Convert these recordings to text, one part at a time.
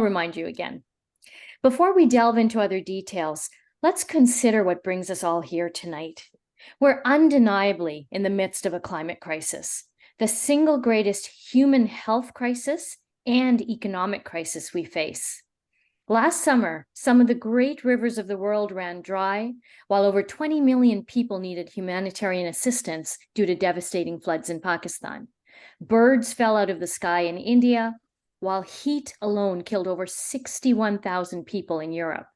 remind you again. Before we delve into other details, let's consider what brings us all here tonight. We're undeniably in the midst of a climate crisis, the single greatest human health crisis and economic crisis we face. Last summer, some of the great rivers of the world ran dry, while over 20 million people needed humanitarian assistance due to devastating floods in Pakistan. Birds fell out of the sky in India, while heat alone killed over 61,000 people in Europe.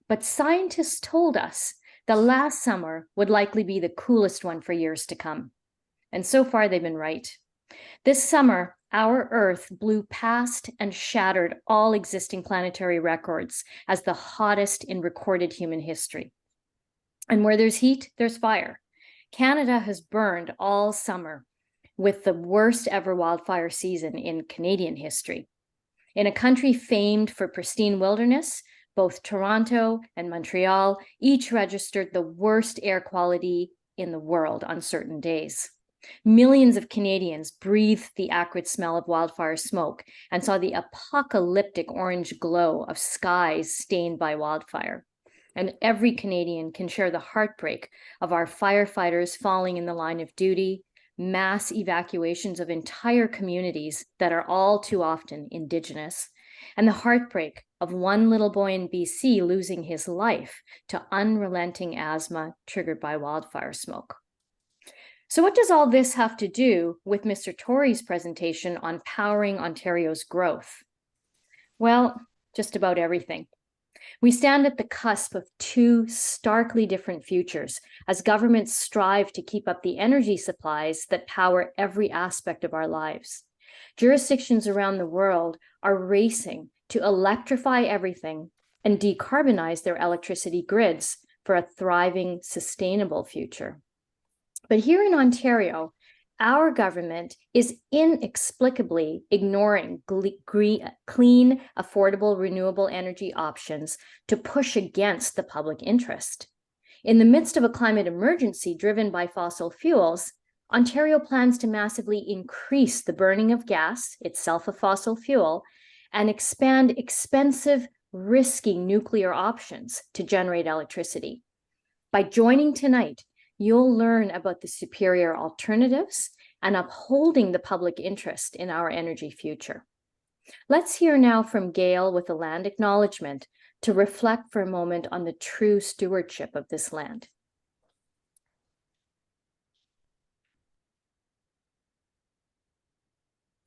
But scientists told us the last summer would likely be the coolest one for years to come. And so far, they've been right. This summer, our Earth blew past and shattered all existing planetary records as the hottest in recorded human history. And where there's heat, there's fire. Canada has burned all summer with the worst ever wildfire season in Canadian history. In a country famed for pristine wilderness, both Toronto and Montreal each registered the worst air quality in the world on certain days. Millions of Canadians breathed the acrid smell of wildfire smoke and saw the apocalyptic orange glow of skies stained by wildfire. And every Canadian can share the heartbreak of our firefighters falling in the line of duty, mass evacuations of entire communities that are all too often Indigenous, and the heartbreak of one little boy in BC losing his life to unrelenting asthma triggered by wildfire smoke. So what does all this have to do with Mr. Torrie's presentation on powering Ontario's growth? Well, just about everything. We stand at the cusp of two starkly different futures as governments strive to keep up the energy supplies that power every aspect of our lives. Jurisdictions around the world are racing to electrify everything and decarbonize their electricity grids for a thriving, sustainable future. But here in Ontario, our government is inexplicably ignoring clean, affordable, renewable energy options to push against the public interest. In the midst of a climate emergency driven by fossil fuels, Ontario plans to massively increase the burning of gas, itself a fossil fuel, and expand expensive, risky nuclear options to generate electricity. By joining tonight, you'll learn about the superior alternatives and upholding the public interest in our energy future. Let's hear now from Gail with a land acknowledgement to reflect for a moment on the true stewardship of this land.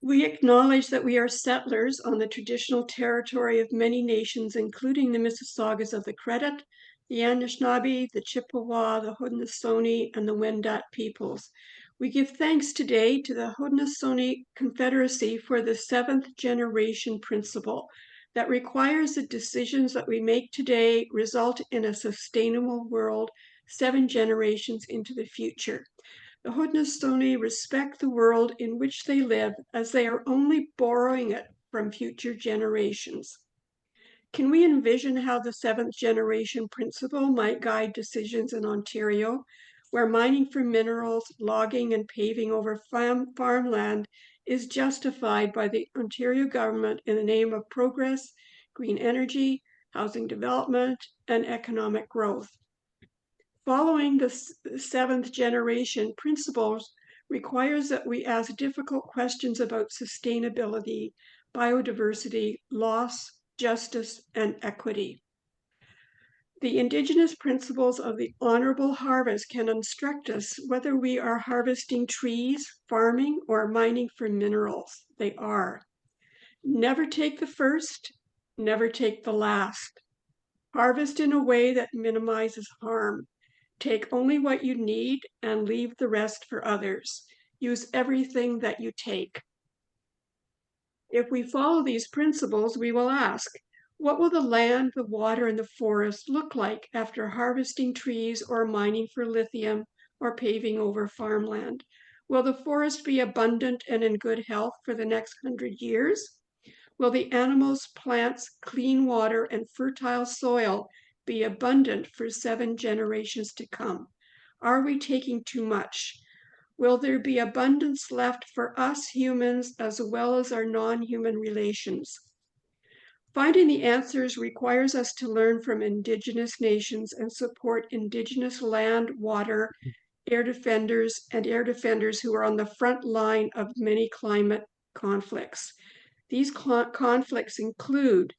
We acknowledge that we are settlers on the traditional territory of many nations, including the Mississaugas of the Credit, the Anishinaabe, the Chippewa, the Haudenosaunee, and the Wendat peoples. We give thanks today to the Haudenosaunee Confederacy for the 7th generation principle that requires the decisions that we make today result in a sustainable world 7 generations into the future. The Haudenosaunee respect the world in which they live as they are only borrowing it from future generations. Can we envision how the 7th generation principle might guide decisions in Ontario, where mining for minerals, logging, and paving over farmland is justified by the Ontario government in the name of progress, green energy, housing development, and economic growth? Following the 7th generation principles requires that we ask difficult questions about sustainability, biodiversity, loss, justice, and equity. The Indigenous principles of the honorable harvest can instruct us whether we are harvesting trees, farming, or mining for minerals. They are. Never take the first, never take the last. Harvest in a way that minimizes harm. Take only what you need and leave the rest for others. Use everything that you take. If we follow these principles, we will ask, what will the land, the water, and the forest look like after harvesting trees or mining for lithium or paving over farmland? Will the forest be abundant and in good health for the next 100 years? Will the animals, plants, clean water, and fertile soil be abundant for 7 generations to come? Are we taking too much? Will there be abundance left for us humans as well as our non-human relations? Finding the answers requires us to learn from Indigenous nations and support Indigenous land, water, air defenders who are on the front line of many climate conflicts. These conflicts include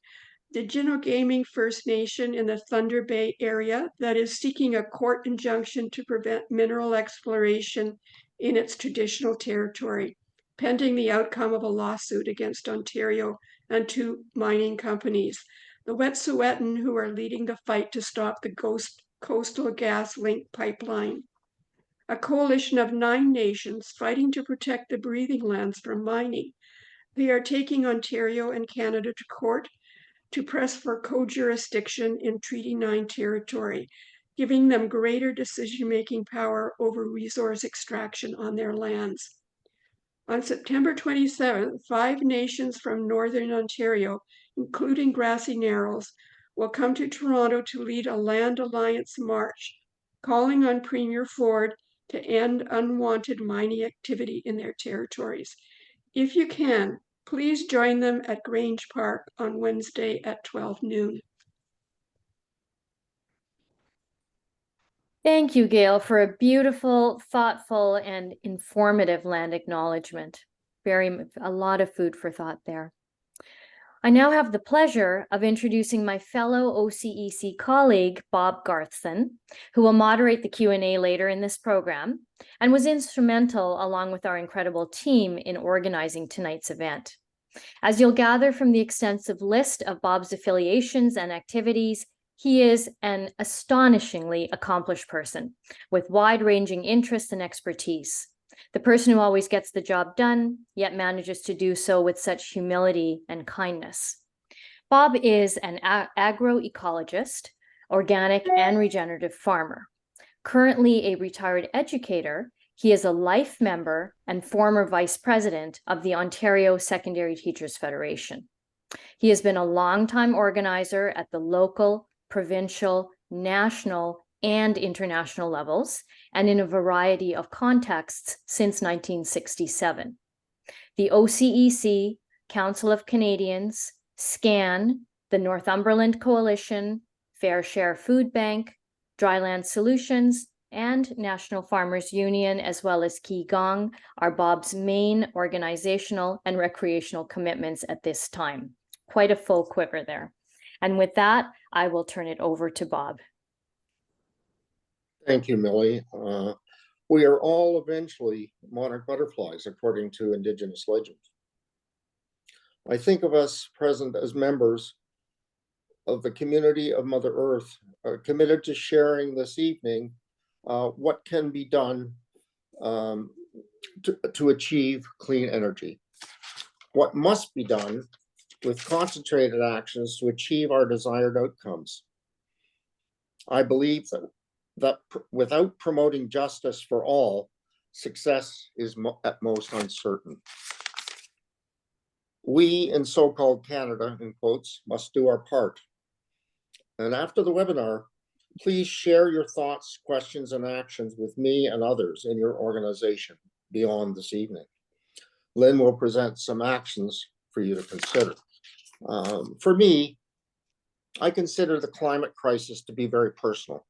the Jinogaming First Nation in the Thunder Bay area that is seeking a court injunction to prevent mineral exploration in its traditional territory, pending the outcome of a lawsuit against Ontario and 2 mining companies. The Wet'suwet'en, who are leading the fight to stop the Coastal GasLink pipeline. A coalition of 9 nations fighting to protect the breathing lands from mining. They are taking Ontario and Canada to court to press for co-jurisdiction in Treaty 9 territory, giving them greater decision-making power over resource extraction on their lands. On September 27th, 5 nations from Northern Ontario, including Grassy Narrows, will come to Toronto to lead a Land Alliance march, calling on Premier Ford to end unwanted mining activity in their territories. If you can, please join them at Grange Park on Wednesday at 12 noon. Thank you, Gail, for a beautiful, thoughtful, and informative land acknowledgement. A lot of food for thought there. I now have the pleasure of introducing my fellow OCEC colleague, Bob Garthson, who will moderate the Q&A later in this program and was instrumental, along with our incredible team, in organizing tonight's event. As you'll gather from the extensive list of Bob's affiliations and activities, he is an astonishingly accomplished person with wide-ranging interests and expertise. The person who always gets the job done, yet manages to do so with such humility and kindness. Bob is an agroecologist, organic and regenerative farmer. Currently a retired educator, he is a life member and former vice president of the Ontario Secondary Teachers Federation. He has been a longtime organizer at the local, provincial, national, and international levels, and in a variety of contexts since 1967. The OCEC, Council of Canadians, SCAN, the Northumberland Coalition, Fair Share Food Bank, Dryland Solutions, and National Farmers Union, as well as Qigong, are Bob's main organizational and recreational commitments at this time. Quite a full quiver there. And with that, I will turn it over to Bob. Thank you, Millie. We are all eventually monarch butterflies, according to Indigenous legend. I think of us present as members of the community of Mother Earth, committed to sharing this evening what can be done to achieve clean energy. What must be done with concentrated actions to achieve our desired outcomes. I believe that without promoting justice for all, success is at most uncertain. We in so-called Canada, in quotes, must do our part. And after the webinar, please share your thoughts, questions, and actions with me and others in your organization beyond this evening. Lynn will present some actions for you to consider. For me, I consider the climate crisis to be very personal,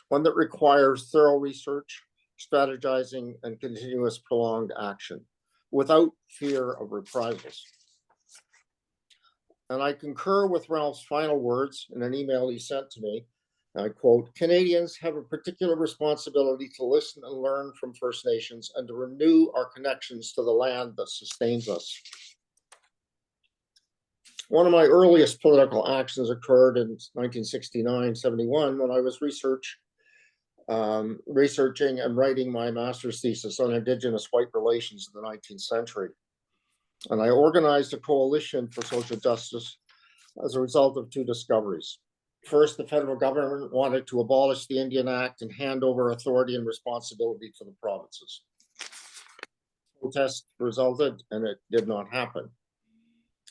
one that requires thorough research, strategizing, and continuous prolonged action without fear of reprisals. And I concur with Ralph's final words in an email he sent to me. I quote, "Canadians have a particular responsibility to listen and learn from First Nations and to renew our connections to the land that sustains us." One of my earliest political actions occurred in 1969-71 when I was researching and writing my master's thesis on Indigenous white relations in the 19th century. And I organized a coalition for social justice as a result of 2 discoveries. First, the federal government wanted to abolish the Indian Act and hand over authority and responsibility to the provinces. Protests resulted, and it did not happen.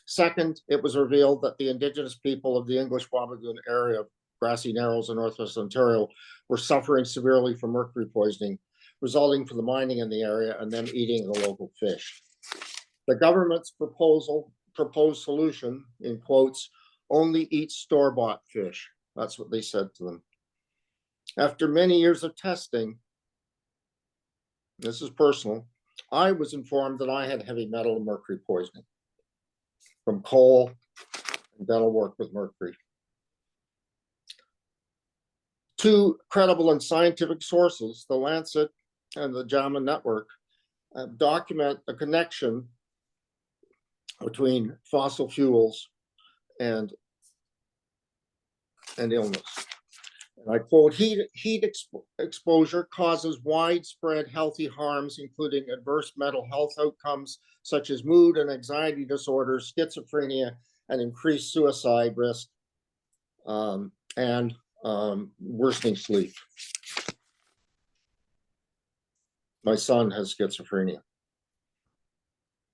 Second, it was revealed that the Indigenous people of the English Wabigoon area of Grassy Narrows in Northwest Ontario were suffering severely from mercury poisoning, resulting from the mining in the area and them eating the local fish. The government's proposal proposed solution, in quotes, only eat store-bought fish. That's what they said to them. After many years of testing, this is personal, I was informed that I had heavy metal and mercury poisoning from coal and dental work with mercury. Two credible and scientific sources, the Lancet and the JAMA Network, document the connection between fossil fuels and illness. And I quote, heat exposure causes widespread healthy harms, including adverse mental health outcomes such as mood and anxiety disorders, schizophrenia, and increased suicide risk, and worsening sleep. My son has schizophrenia.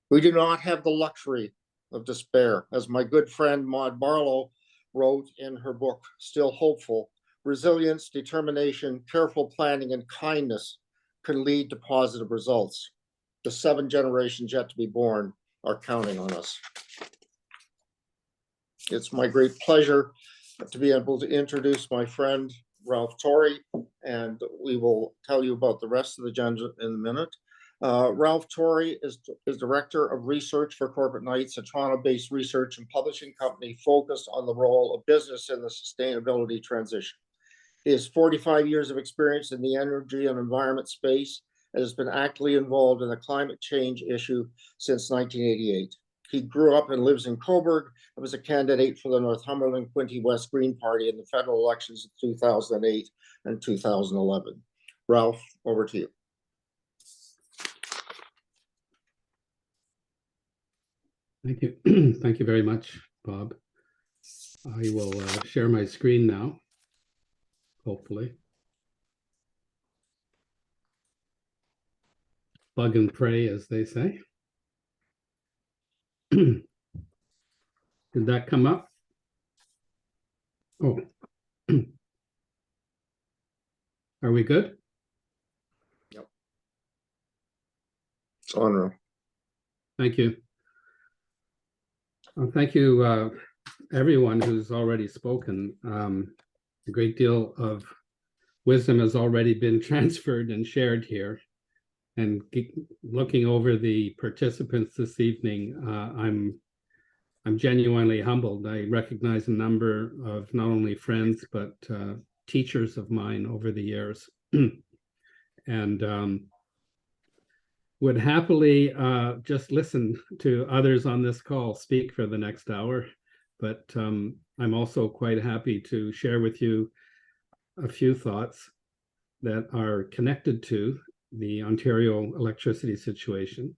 We do not have the luxury of despair. As my good friend Maud Barlow wrote in her book, Still Hopeful, resilience, determination, careful planning, and kindness can lead to positive results. The 7 generations yet to be born are counting on us. It's my great pleasure to be able to introduce my friend, Ralph Torrie, and we will tell you about the rest of the agenda in a minute. Ralph Torrie is Director of Research for Corporate Knights, a Toronto-based research and publishing company focused on the role of business in the sustainability transition. He has 45 years of experience in the energy and environment space and has been actively involved in the climate change issue since 1988. He grew up and lives in Cobourg and was a candidate for the Northumberland Quinte West Green Party in the federal elections of 2008 and 2011. Ralph, over to you. Thank you. Thank you very much, Bob. I will share my screen now, hopefully. Plug and pray, as they say. Did that come up? Oh. Are we good? Yep. It's on, Ralph. Thank you. Well, thank you, everyone who's already spoken. A great deal of wisdom has already been transferred and shared here. And looking over the participants this evening, I'm genuinely humbled. I recognize a number of not only friends, but teachers of mine over the years. And would happily just listen to others on this call speak for the next hour. But I'm also quite happy to share with you a few thoughts that are connected to the Ontario electricity situation.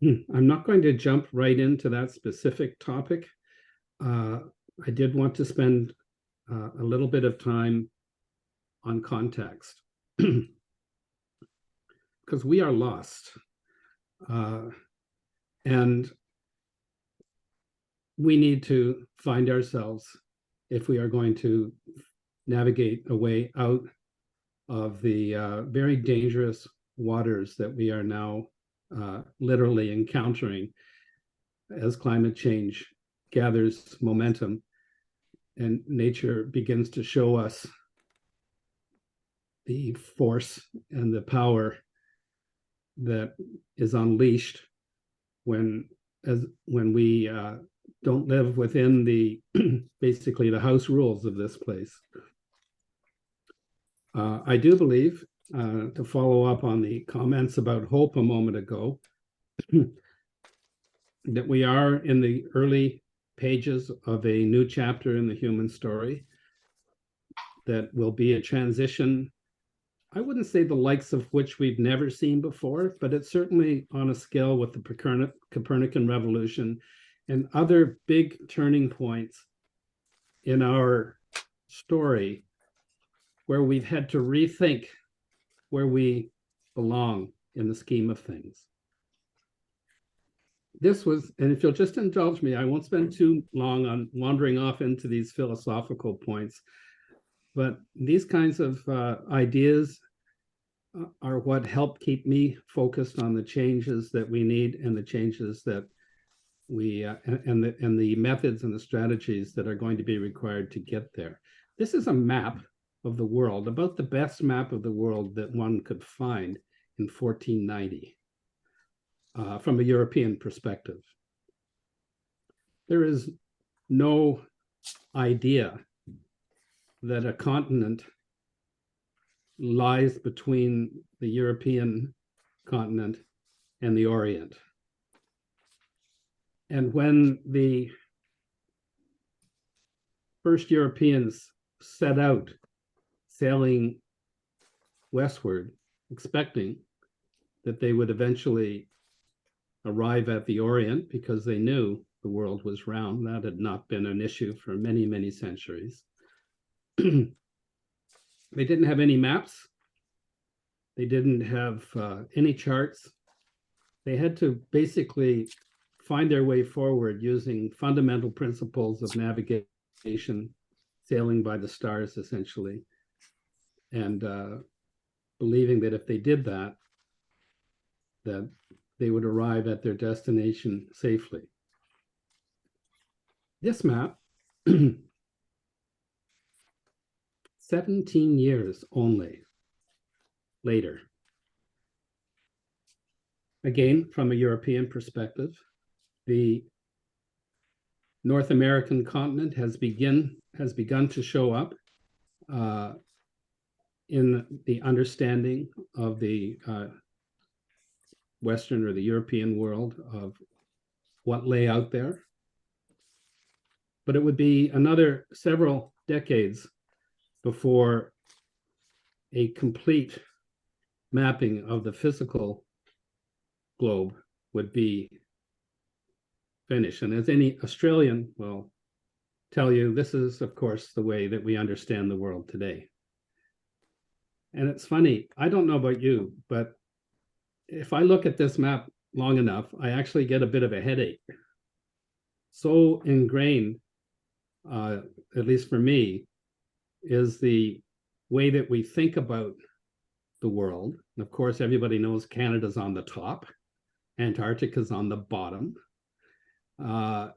I'm not going to jump right into that specific topic. I did want to spend a little bit of time on context because we are lost. And we need to find ourselves if we are going to navigate a way out of the very dangerous waters that we are now literally encountering as climate change gathers momentum and nature begins to show us the force and the power that is unleashed when we don't live within the basically the house rules of this place. I do believe, to follow up on the comments about hope a moment ago, that we are in the early pages of a new chapter in the human story that will be a transition. I wouldn't say the likes of which we've never seen before, but it's certainly on a scale with the Copernican revolution and other big turning points in our story where we've had to rethink where we belong in the scheme of things. This was, and if you'll just indulge me, I won't spend too long on wandering off into these philosophical points, but these kinds of ideas are what help keep me focused on the changes that we need and the changes that and the methods and the strategies that are going to be required to get there. This is a map of the world, about the best map of the world that one could find in 1490 from a European perspective. There is no idea that a continent lies between the European continent and the Orient. And when the first Europeans set out sailing westward, expecting that they would eventually arrive at the Orient because they knew the world was round. That had not been an issue for many, many centuries. They didn't have any maps. They didn't have any charts. They had to basically find their way forward using fundamental principles of navigation, sailing by the stars, essentially, and believing that if they did that, that they would arrive at their destination safely. This map, 17 years only later, again, from a European perspective, the North American continent has begun to show up in the understanding of the Western or the European world of what lay out there. But it would be another several decades before a complete mapping of the physical globe would be finished. And as any Australian will tell you, this is, of course, the way that we understand the world today. And it's funny, I don't know about you, but if I look at this map long enough, I actually get a bit of a headache. So ingrained, at least for me, is the way that we think about the world. And of course, everybody knows Canada's on the top, Antarctica's on the bottom. And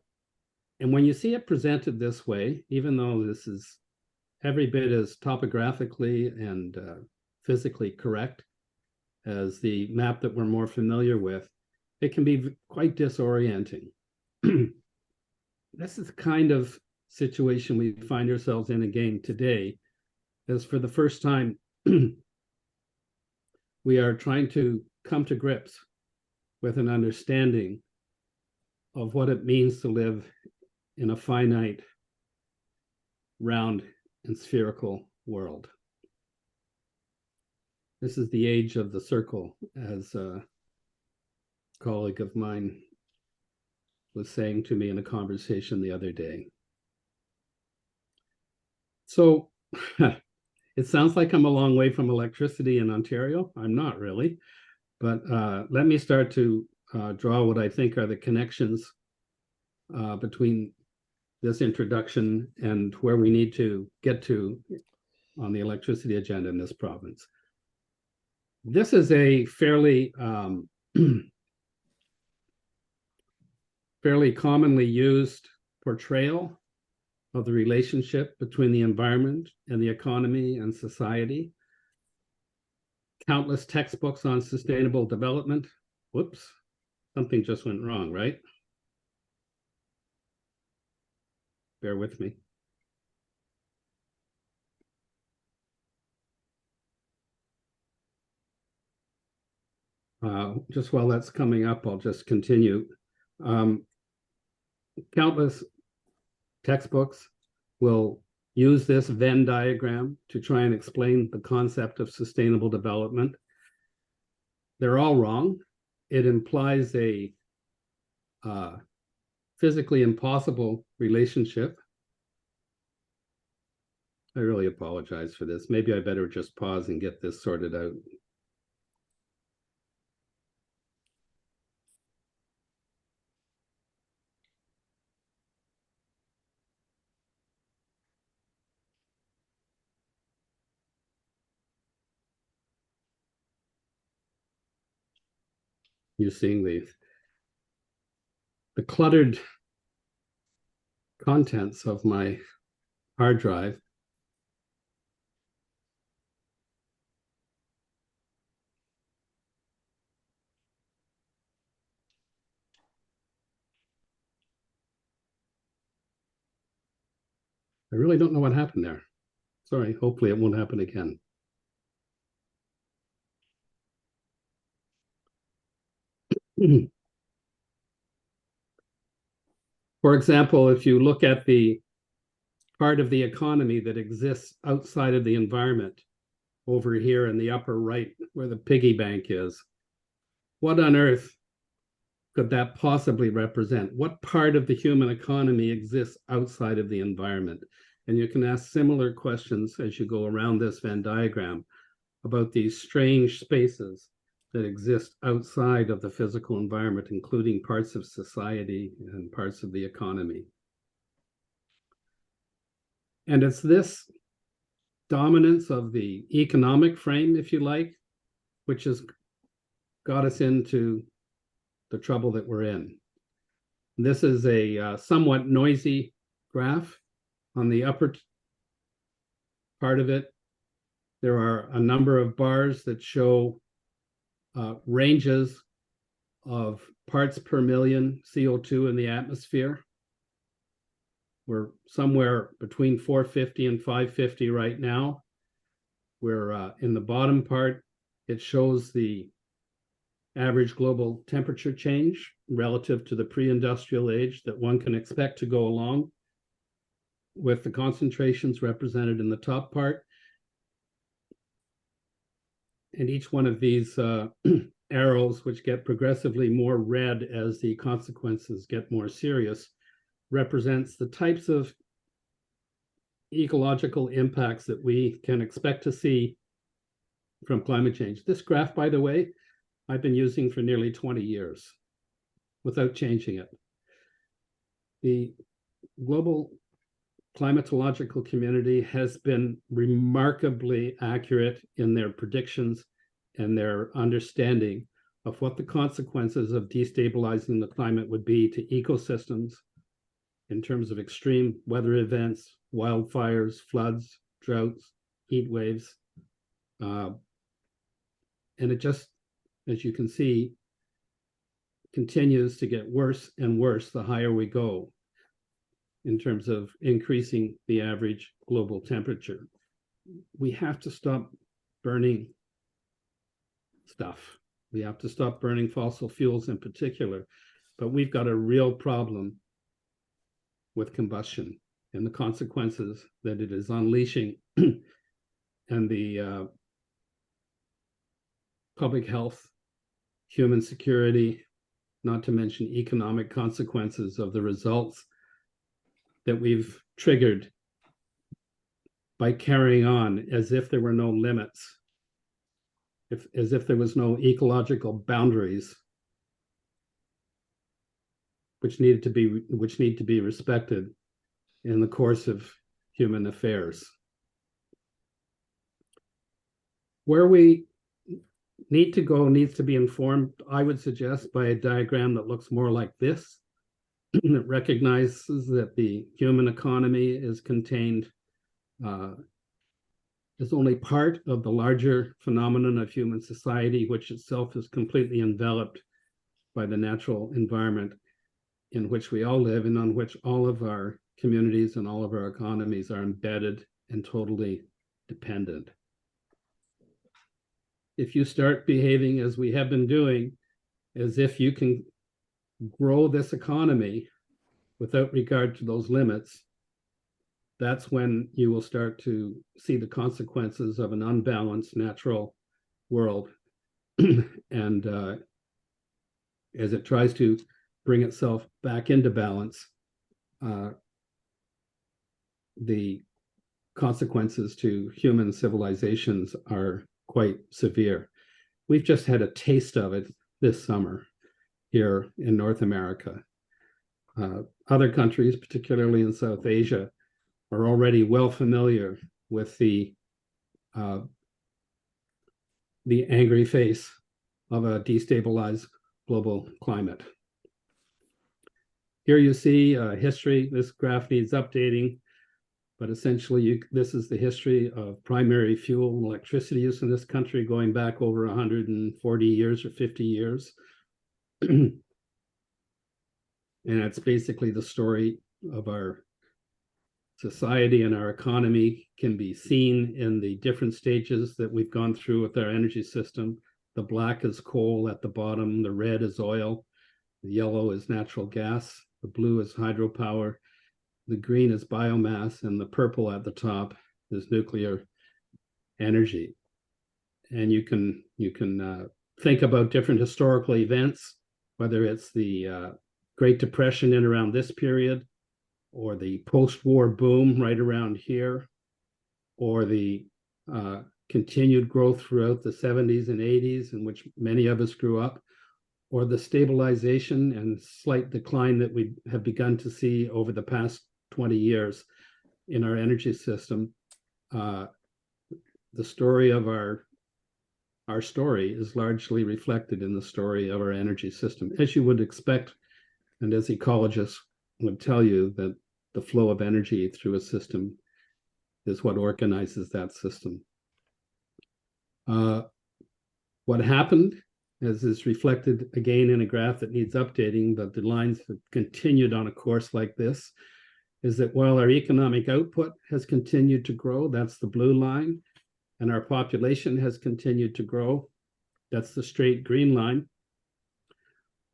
when you see it presented this way, even though this is every bit as topographically and physically correct as the map that we're more familiar with, it can be quite disorienting. This is the kind of situation we find ourselves in again today, as for the first time, we are trying to come to grips with an understanding of what it means to live in a finite, round, and spherical world. This is the age of the circle, as a colleague of mine was saying to me in a conversation the other day. So it sounds like I'm a long way from electricity in Ontario. I'm not really, but let me start to draw what I think are the connections between this introduction and where we need to get to on the electricity agenda in this province. This is a fairly fairly commonly used portrayal of the relationship between the environment and the economy and society. Countless textbooks on sustainable development. Whoops, something just went wrong, right? Bear with me. Just while that's coming up, I'll just continue. Countless textbooks will use this Venn diagram to try and explain the concept of sustainable development. They're all wrong. It implies a physically impossible relationship. I really apologize for this. Maybe I better just pause and get this sorted out. You're seeing the the cluttered contents of my hard drive. I really don't know what happened there. Sorry, hopefully it won't happen again. For example, if you look at the part of the economy that exists outside of the environment, over here in the upper right where the piggy bank is, what on earth could that possibly represent? What part of the human economy exists outside of the environment? And you can ask similar questions as you go around this Venn diagram about these strange spaces that exist outside of the physical environment, including parts of society and parts of the economy. And it's this dominance of the economic frame, if you like, which has got us into the trouble that we're in. This is a somewhat noisy graph. On the upper part of it, there are a number of bars that show ranges of parts per million CO2 in the atmosphere. We're somewhere between 450 and 550 right now. We're in the bottom part, it shows the average global temperature change relative to the pre-industrial age that one can expect to go along with the concentrations represented in the top part. And each one of these arrows, which get progressively more red as the consequences get more serious, represents the types of ecological impacts that we can expect to see from climate change. This graph, by the way, I've been using for nearly 20 years without changing it. The global climatological community has been remarkably accurate in their predictions and their understanding of what the consequences of destabilizing the climate would be to ecosystems in terms of extreme weather events, wildfires, floods, droughts, heat waves. And it just, as you can see, continues to get worse and worse the higher we go in terms of increasing the average global temperature. We have to stop burning stuff. We have to stop burning fossil fuels in particular, but we've got a real problem with combustion and the consequences that it is unleashing and the public health, human security, not to mention economic consequences of the results that we've triggered by carrying on as if there were no limits, as if there was no ecological boundaries which need to be respected in the course of human affairs. Where we need to go needs to be informed, I would suggest, by a diagram that looks more like this. That recognizes that the human economy is contained, is only part of the larger phenomenon of human society, which itself is completely enveloped by the natural environment in which we all live and on which all of our communities and all of our economies are embedded and totally dependent. If you start behaving as we have been doing, as if you can grow this economy without regard to those limits, that's when you will start to see the consequences of an unbalanced natural world. And as it tries to bring itself back into balance, the consequences to human civilizations are quite severe. We've just had a taste of it this summer here in North America. Other countries, particularly in South Asia, are already well familiar with the angry face of a destabilized global climate. Here you see history. This graph needs updating, but essentially this is the history of primary fuel and electricity use in this country going back over 140 years or 50 years. And it's basically the story of our society and our economy can be seen in the different stages that we've gone through with our energy system. The black is coal at the bottom, the red is oil, the yellow is natural gas, the blue is hydropower, the green is biomass, and the purple at the top is nuclear energy. And you can think about different historical events, whether it's the Great Depression in around this period, or the post-war boom right around here, or the continued growth throughout the 70s and 80s in which many of us grew up, or the stabilization and slight decline that we have begun to see over the past 20 years in our energy system. The story of our story is largely reflected in the story of our energy system, as you would expect, and as ecologists would tell you, that the flow of energy through a system is what organizes that system. What happened, as is reflected again in a graph that needs updating, but the lines have continued on a course like this, is that while our economic output has continued to grow, that's the blue line, and our population has continued to grow, that's the straight green line,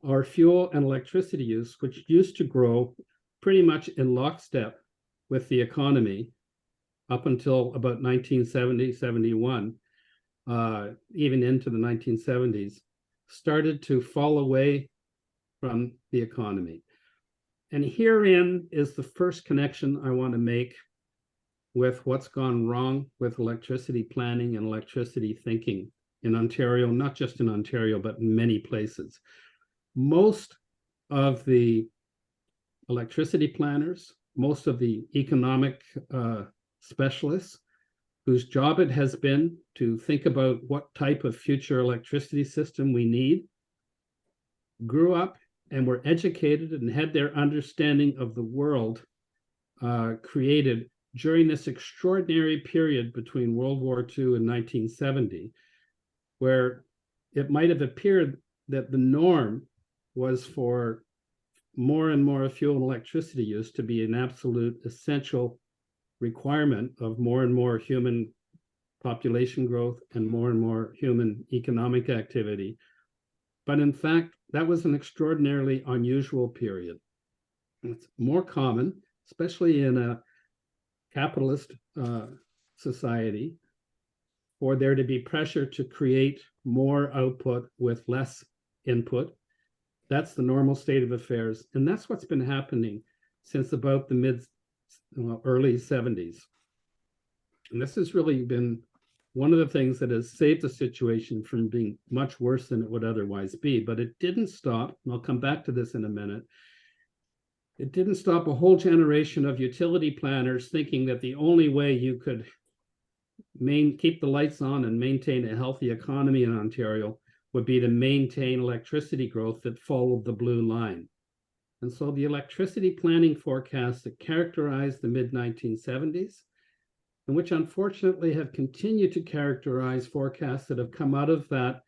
our fuel and electricity use, which used to grow pretty much in lockstep with the economy up until about 1970, 71, even into the 1970s, started to fall away from the economy. And herein is the first connection I want to make with what's gone wrong with electricity planning and electricity thinking in Ontario, not just in Ontario, but in many places. Most of the electricity planners, most of the economic specialists whose job it has been to think about what type of future electricity system we need, grew up and were educated and had their understanding of the world created during this extraordinary period between World War II and 1970, where it might have appeared that the norm was for more and more fuel and electricity use to be an absolute essential requirement of more and more human population growth and more human economic activity. But in fact, that was an extraordinarily unusual period. It's more common, especially in a capitalist society, for there to be pressure to create more output with less input. That's the normal state of affairs. And that's what's been happening since about the early 70s. And this has really been one of the things that has saved the situation from being much worse than it would otherwise be. But it didn't stop, and I'll come back to this in a minute. It didn't stop a whole generation of utility planners thinking that the only way you could keep the lights on and maintain a healthy economy in Ontario would be to maintain electricity growth that followed the blue line. And so the electricity planning forecasts that characterized the mid-1970s, and which unfortunately have continued to characterize forecasts that have come out of that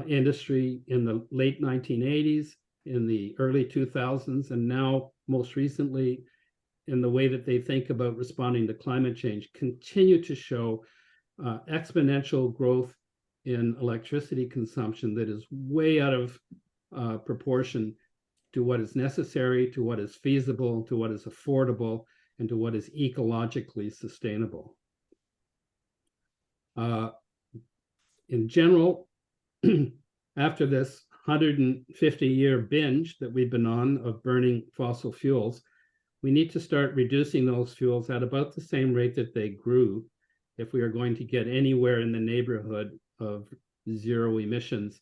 industry in the late 1980s, in the early 2000s, and now most recently in the way that they think about responding to climate change, continue to show exponential growth in electricity consumption that is way out of proportion to what is necessary, to what is feasible, to what is affordable, and to what is ecologically sustainable. In general, after this 150-year binge that we've been on of burning fossil fuels, we need to start reducing those fuels at about the same rate that they grew if we are going to get anywhere in the neighborhood of zero emissions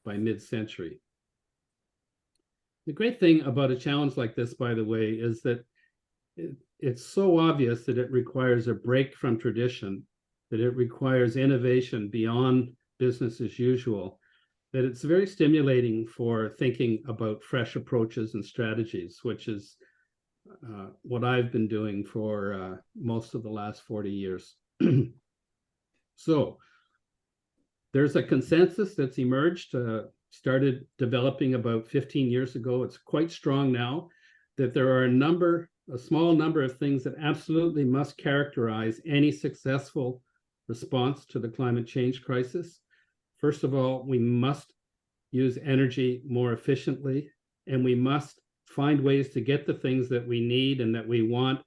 by mid-century. The great thing about a challenge like this, by the way, is that it's so obvious that it requires a break from tradition, that it requires innovation beyond business as usual, that it's very stimulating for thinking about fresh approaches and strategies, which is what I've been doing for most of the last 40 years. So there's a consensus that's emerged, started developing about 15 years ago. It's quite strong now, that there are a small number of things that absolutely must characterize any successful response to the climate change crisis. First of all, we must use energy more efficiently, and we must find ways to get the things that we need and that we want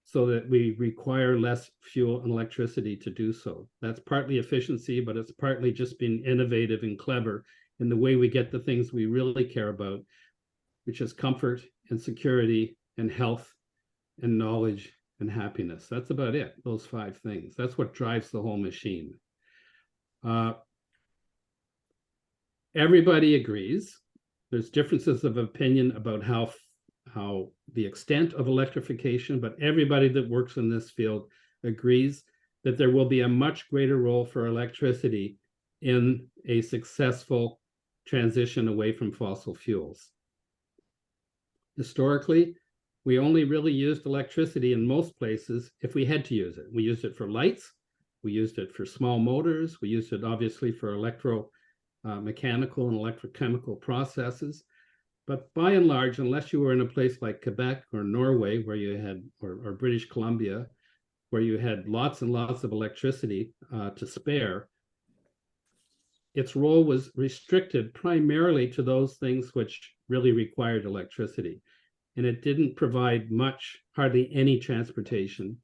so that we require less fuel and electricity to do so. That's partly efficiency, but it's partly just being innovative and clever in the way we get the things we really care about, which is comfort and security and health and knowledge and happiness. That's about it, those 5 things. That's what drives the whole machine. Everybody agrees. There's differences of opinion about how the extent of electrification, but everybody that works in this field agrees that there will be a much greater role for electricity in a successful transition away from fossil fuels. Historically, we only really used electricity in most places if we had to use it. We used it for lights, we used it for small motors, we used it obviously for mechanical and electrochemical processes. But by and large, unless you were in a place like Quebec or Norway, where you had, or British Columbia, where you had lots and lots of electricity to spare, its role was restricted primarily to those things which really required electricity. And it didn't provide much, hardly any transportation.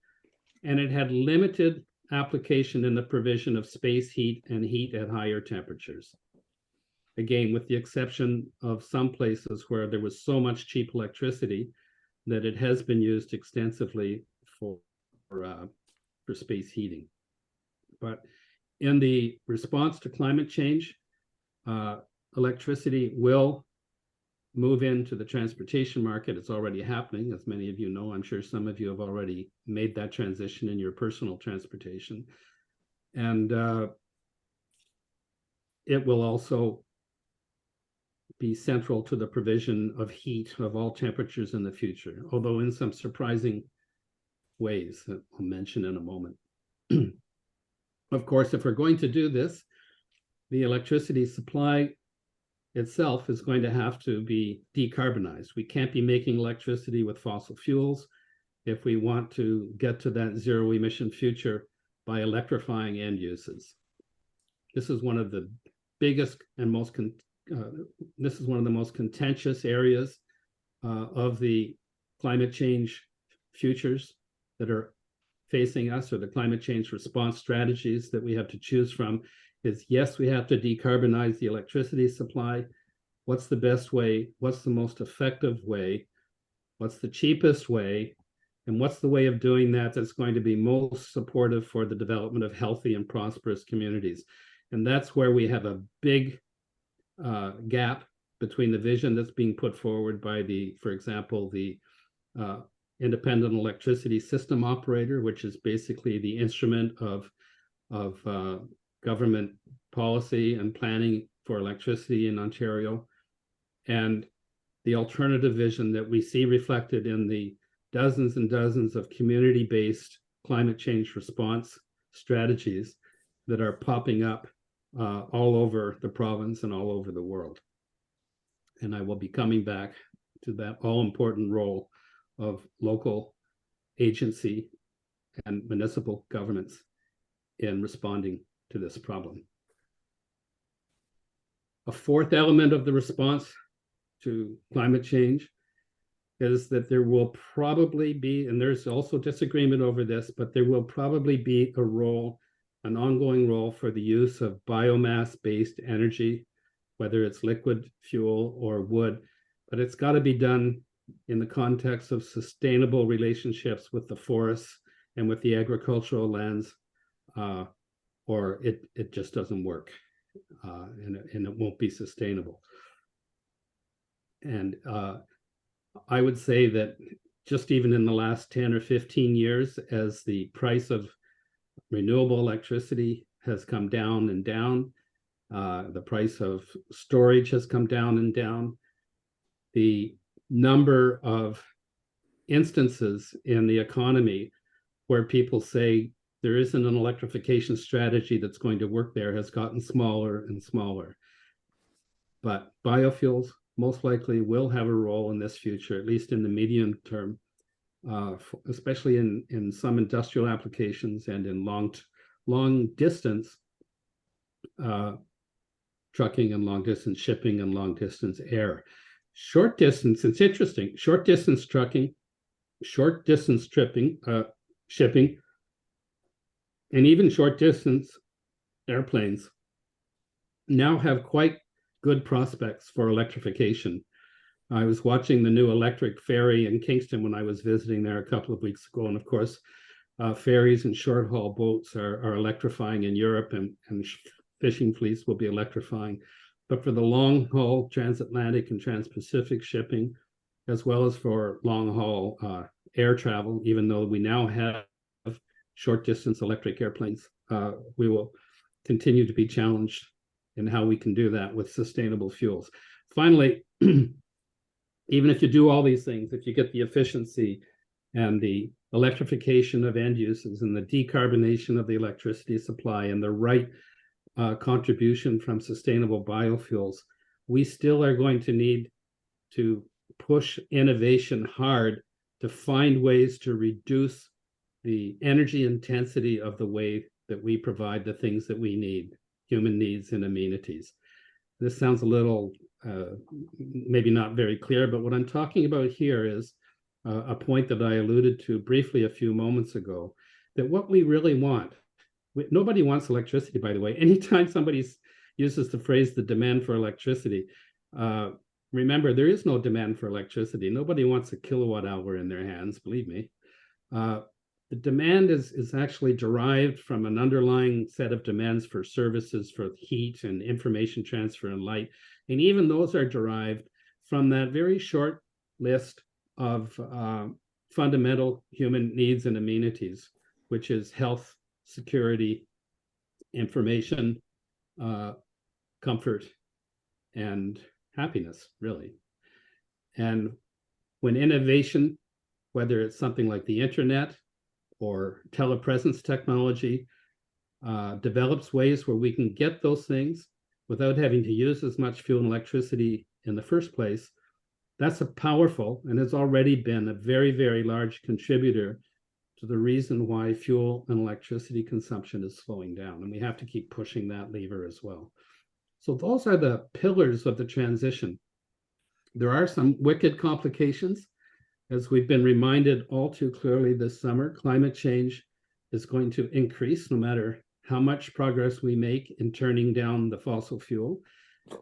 And it had limited application in the provision of space heat and heat at higher temperatures. Again, with the exception of some places where there was so much cheap electricity that it has been used extensively for space heating. But in the response to climate change, electricity will move into the transportation market. It's already happening, as many of you know. I'm sure some of you have already made that transition in your personal transportation. And it will also be central to the provision of heat of all temperatures in the future, although in some surprising ways that I'll mention in a moment. Of course, if we're going to do this, the electricity supply itself is going to have to be decarbonized. We can't be making electricity with fossil fuels if we want to get to that zero emission future by electrifying end uses. This is one of the biggest and most contentious areas of the climate change futures that are facing us, or the climate change response strategies that we have to choose from. Is yes, we have to decarbonize the electricity supply. What's the best way? What's the most effective way? What's the cheapest way? And what's the way of doing that that's going to be most supportive for the development of healthy and prosperous communities? And that's where we have a big gap between the vision that's being put forward by for example, the independent electricity system operator, which is basically the instrument of government policy and planning for electricity in Ontario, and the alternative vision that we see reflected in the dozens and dozens of community-based climate change response strategies that are popping up all over the province and all over the world. And I will be coming back to that all-important role of local agency and municipal governments in responding to this problem. A fourth element of the response to climate change is that there will probably be, and there's also disagreement over this, but there will probably be a role, an ongoing role for the use of biomass-based energy, whether it's liquid fuel or wood, but it's got to be done in the context of sustainable relationships with the forests and with the agricultural lands, or it just doesn't work, and it won't be sustainable. And I would say that just even in the last 10 or 15 years, as the price of renewable electricity has come down and down, The price of storage has come down and down. The number of instances in the economy where people say there isn't an electrification strategy that's going to work there has gotten smaller and smaller. But biofuels most likely will have a role in this future, at least in the medium term, especially in some industrial applications and in long distance trucking and long distance shipping and long distance air. Short distance, it's interesting, short distance trucking, short distance shipping, and even short distance airplanes now have quite good prospects for electrification. I was watching the new electric ferry in Kingston when I was visiting there a couple of weeks ago. And of course, ferries and short haul boats are electrifying in Europe, and fishing fleets will be electrifying. But for the long haul transatlantic and trans-Pacific shipping, as well as for long haul air travel, even though we now have short distance electric airplanes, we will continue to be challenged in how we can do that with sustainable fuels. Finally, even if you do all these things, if you get the efficiency and the electrification of end uses and the decarbonation of the electricity supply and the right contribution from sustainable biofuels, we still are going to need to push innovation hard to find ways to reduce the energy intensity of the way that we provide the things that we need, human needs and amenities. This sounds a little maybe not very clear, but what I'm talking about here is a point that I alluded to briefly a few moments ago, that what we really want, nobody wants electricity, by the way. Anytime somebody uses the phrase the demand for electricity, remember, there is no demand for electricity. Nobody wants a kilowatt hour in their hands, believe me. The demand is actually derived from an underlying set of demands for services, for heat and information transfer and light. And even those are derived from that very short list of fundamental human needs and amenities, which is health, security, information, comfort, and happiness, really. And when innovation, whether it's something like the internet or telepresence technology, develops ways where we can get those things without having to use as much fuel and electricity in the first place, that's a powerful and has already been a very, very large contributor to the reason why fuel and electricity consumption is slowing down. And we have to keep pushing that lever as well. So those are the pillars of the transition. There are some wicked complications. As we've been reminded all too clearly this summer, climate change is going to increase no matter how much progress we make in turning down the fossil fuel.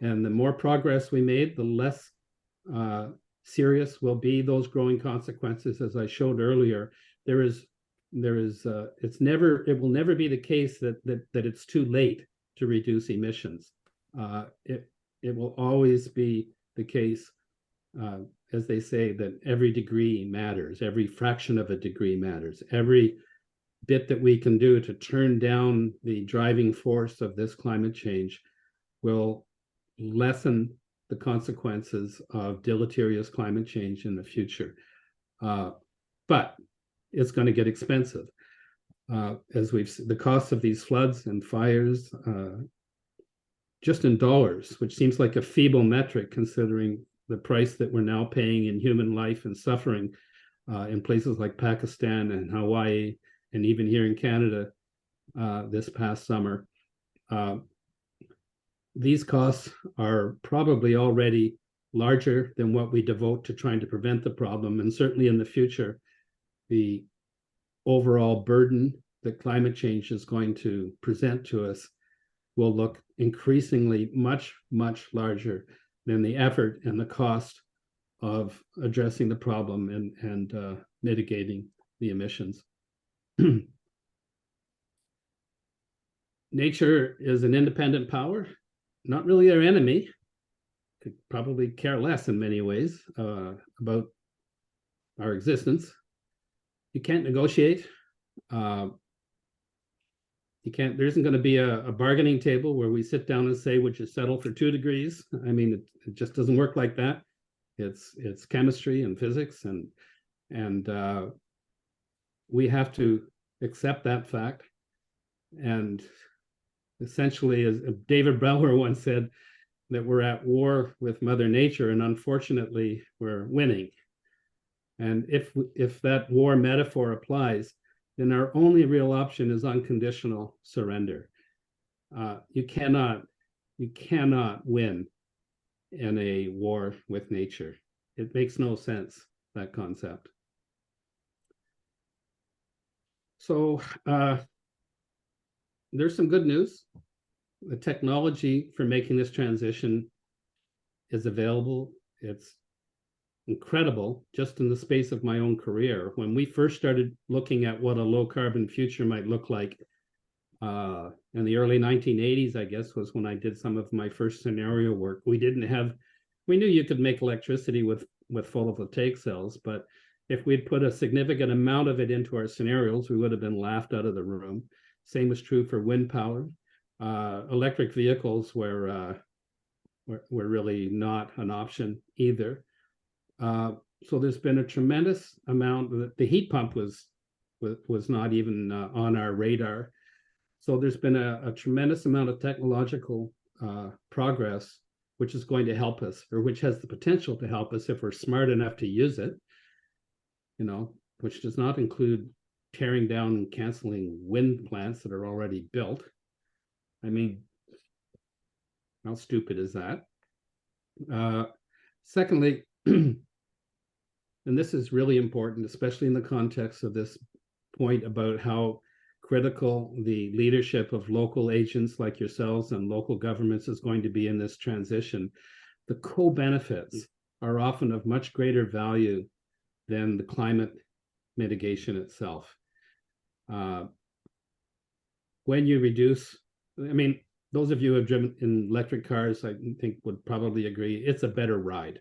And the more progress we made, the less serious will be those growing consequences. As I showed earlier, it will never be the case that it's too late to reduce emissions. It will always be the case, as they say, that every degree matters, every fraction of a degree matters. Every bit that we can do to turn down the driving force of this climate change will lessen the consequences of deleterious climate change in the future. But it's going to get expensive. As we've seen, the cost of these floods and fires, just in dollars, which seems like a feeble metric considering the price that we're now paying in human life and suffering in places like Pakistan and Hawaii, and even here in Canada this past summer. These costs are probably already larger than what we devote to trying to prevent the problem. And certainly in the future, the overall burden that climate change is going to present to us will look increasingly much, much larger than the effort and the cost of addressing the problem and mitigating the emissions. Nature is an independent power, not really our enemy. Could probably care less in many ways about our existence. You can't negotiate. there isn't going to be a bargaining table where we sit down and say, would you settle for 2 degrees? I mean, it just doesn't work like that. It's chemistry and physics, and we have to accept that fact. And essentially, as David Brower once said, that we're at war with Mother Nature, and unfortunately, we're winning. And if that war metaphor applies, then our only real option is unconditional surrender. You cannot win in a war with nature. It makes no sense, that concept. So there's some good news. The technology for making this transition is available. It's incredible just in the space of my own career. When we first started looking at what a low carbon future might look like in the early 1980s, I guess, was when I did some of my first scenario work. We knew you could make electricity with photovoltaic cells, but if we'd put a significant amount of it into our scenarios, we would have been laughed out of the room. Same was true for wind power. Electric vehicles were really not an option either. So there's been a tremendous amount. The heat pump was not even on our radar. So there's been a tremendous amount of technological progress, which is going to help us, or which has the potential to help us if we're smart enough to use it. Which does not include tearing down and canceling wind plants that are already built. I mean, how stupid is that? Secondly, and this is really important, especially in the context of this point about how critical the leadership of local agents like yourselves and local governments is going to be in this transition. The co-benefits are often of much greater value than the climate mitigation itself. When you reduce, I mean, those of you who have driven in electric cars, I think would probably agree, it's a better ride.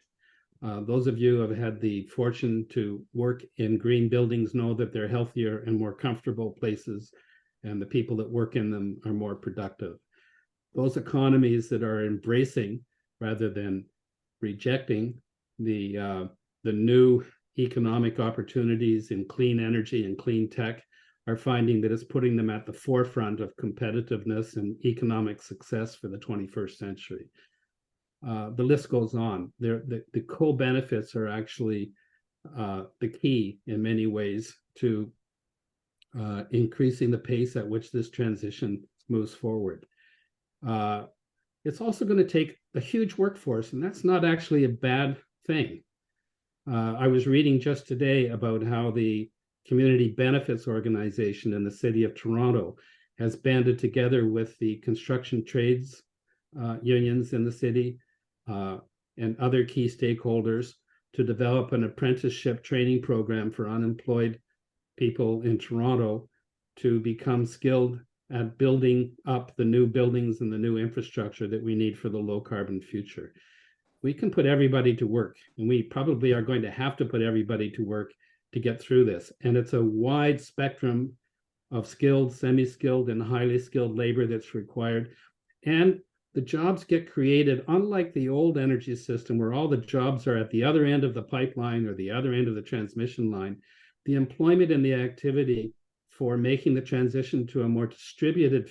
Those of you who have had the fortune to work in green buildings know that they're healthier and more comfortable places, and the people that work in them are more productive. Those economies that are embracing rather than rejecting the new economic opportunities in clean energy and clean tech are finding that it's putting them at the forefront of competitiveness and economic success for the 21st century. The list goes on. The co-benefits are actually the key in many ways to increasing the pace at which this transition moves forward. It's also going to take a huge workforce, and that's not actually a bad thing. I was reading just today about how the Community Benefits Organization in the city of Toronto has banded together with the construction trades unions in the city and other key stakeholders to develop an apprenticeship training program for unemployed people in Toronto to become skilled at building up the new buildings and the new infrastructure that we need for the low carbon future. We can put everybody to work, and we probably are going to have to put everybody to work to get through this. And it's a wide spectrum of skilled, semi-skilled, and highly skilled labor that's required. And the jobs get created, unlike the old energy system where all the jobs are at the other end of the pipeline or the other end of the transmission line. The employment and the activity for making the transition to a more distributed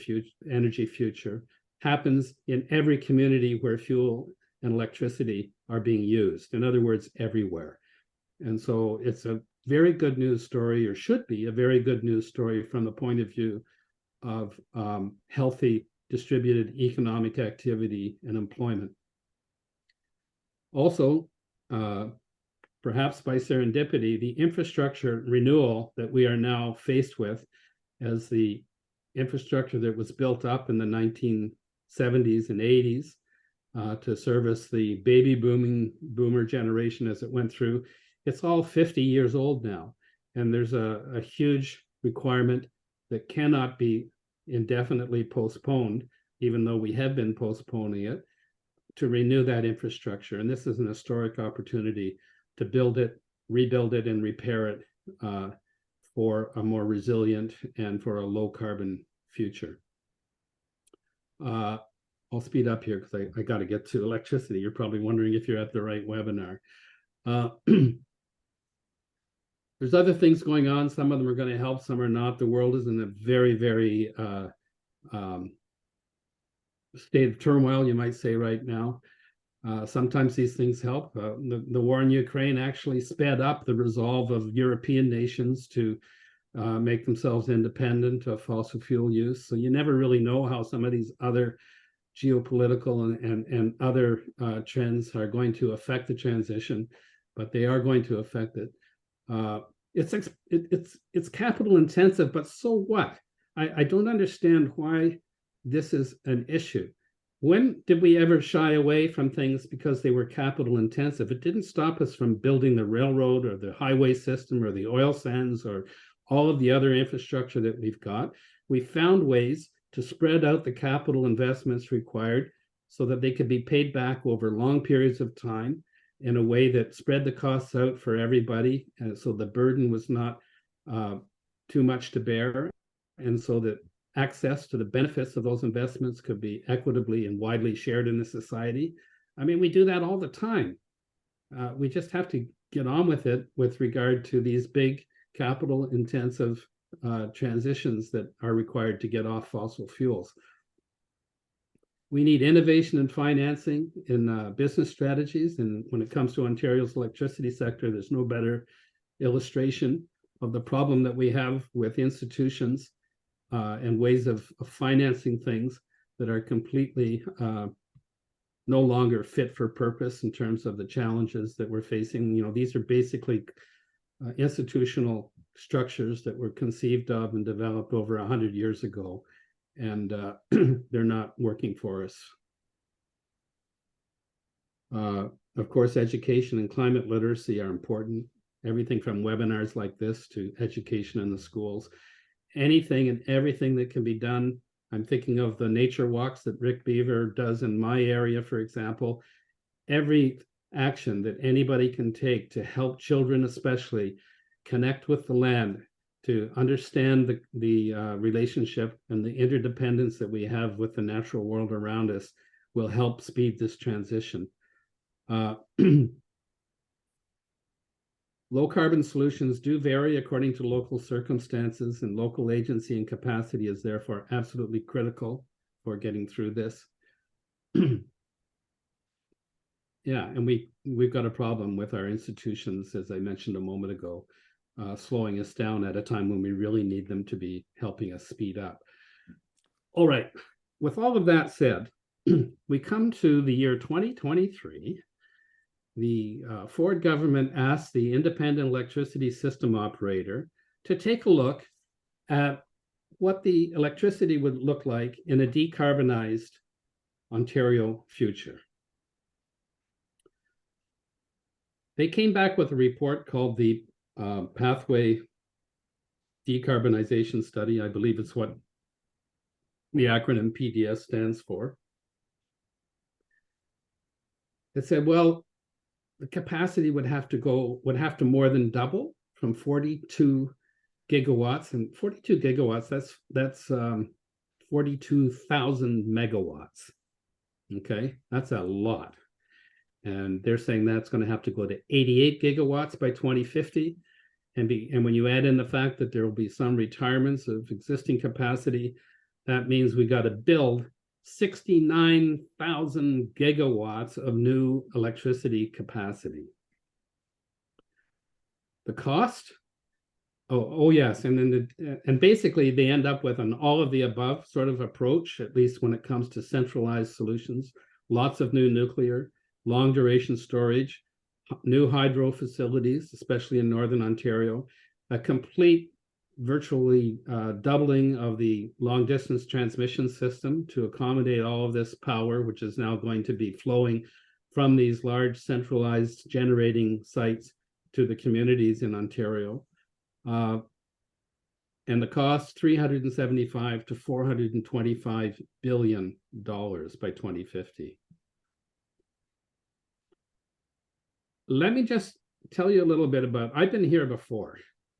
energy future happens in every community where fuel and electricity are being used. In other words, everywhere. And so it's a very good news story, or should be a very good news story from the point of view of healthy distributed economic activity and employment. Also, perhaps by serendipity, the infrastructure renewal that we are now faced with as the infrastructure that was built up in the 1970s and 80s to service the baby boomer generation as it went through, it's all 50 years old now. And there's a huge requirement that cannot be indefinitely postponed, even though we have been postponing it, to renew that infrastructure. And this is an historic opportunity to build it, rebuild it, and repair it for a more resilient and for a low carbon future. I'll speed up here because I got to get to electricity. You're probably wondering if you're at the right webinar. There's other things going on. Some of them are going to help, some are not. The world is in a very, very state of turmoil, you might say, right now. Sometimes these things help. The war in Ukraine actually sped up the resolve of European nations to make themselves independent of fossil fuel use. So you never really know how some of these other geopolitical and other trends are going to affect the transition, but they are going to affect it. It's capital intensive, but so what? I don't understand why this is an issue. When did we ever shy away from things because they were capital intensive? It didn't stop us from building the railroad or the highway system or the oil sands or all of the other infrastructure that we've got. We found ways to spread out the capital investments required so that they could be paid back over long periods of time in a way that spread the costs out for everybody, and so the burden was not too much to bear, and so that access to the benefits of those investments could be equitably and widely shared in the society. I mean, we do that all the time. We just have to get on with it with regard to these big capital intensive transitions that are required to get off fossil fuels. We need innovation and financing in business strategies. And when it comes to Ontario's electricity sector, there's no better illustration of the problem that we have with institutions and ways of financing things that are completely no longer fit for purpose in terms of the challenges that we're facing. You know, these are basically institutional structures that were conceived of and developed over 100 years ago, and they're not working for us. Of course, education and climate literacy are important. Everything from webinars like this to education in the schools. Anything and everything that can be done. I'm thinking of the nature walks that Rick Beaver does in my area, for example. Every action that anybody can take to help children especially connect with the land, to understand the relationship and the interdependence that we have with the natural world around us will help speed this transition. Low carbon solutions do vary according to local circumstances, and local agency and capacity is therefore absolutely critical for getting through this. Yeah, and we've got a problem with our institutions, as I mentioned a moment ago, slowing us down at a time when we really need them to be helping us speed up. All right, with all of that said, we come to the year 2023. The Ford government asked the independent electricity system operator to take a look at what the electricity would look like in a decarbonized Ontario future. They came back with a report called the Pathway Decarbonization Study. I believe it's what the acronym PDS stands for. It said, well, the capacity would have to more than double from 42 gigawatts, and 42 gigawatts, that's 42,000 megawatts. Okay, that's a lot. And they're saying that's going to have to go to 88 gigawatts by 2050. And when you add in the fact that there will be some retirements of existing capacity, that means we got to build 69,000 gigawatts of new electricity capacity. The cost? Oh yes, and basically they end up with an all of the above sort of approach, at least when it comes to centralized solutions. Lots of new nuclear, long duration storage, new hydro facilities, especially in Northern Ontario, a complete virtually doubling of the long distance transmission system to accommodate all of this power, which is now going to be flowing from these large centralized generating sites to the communities in Ontario. And the cost, $375 to $425 billion by 2050. Let me just tell you a little bit about, I've been here before,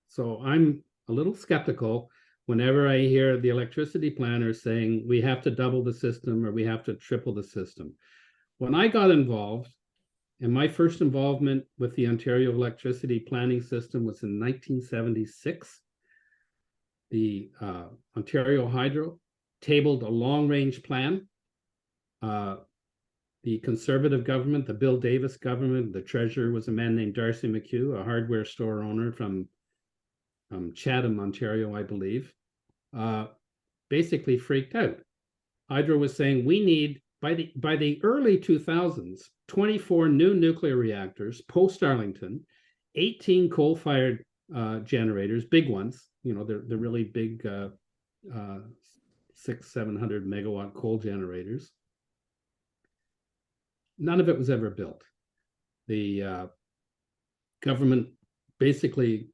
so I'm a little skeptical whenever I hear the electricity planners saying we have to double the system or we have to triple the system. When I got involved, and my first involvement with the Ontario electricity planning system was in 1976, the Ontario Hydro tabled a long-range plan. The Conservative government, the Bill Davis government, the treasurer was a man named Darcy McHugh, a hardware store owner from Chatham, Ontario, I believe, basically freaked out. Hydro was saying we need, by the early 2000s, 24 new nuclear reactors post-Arlington, 18 coal-fired generators, big ones, they're really big 600-700 megawatt coal generators. None of it was ever built. The government basically,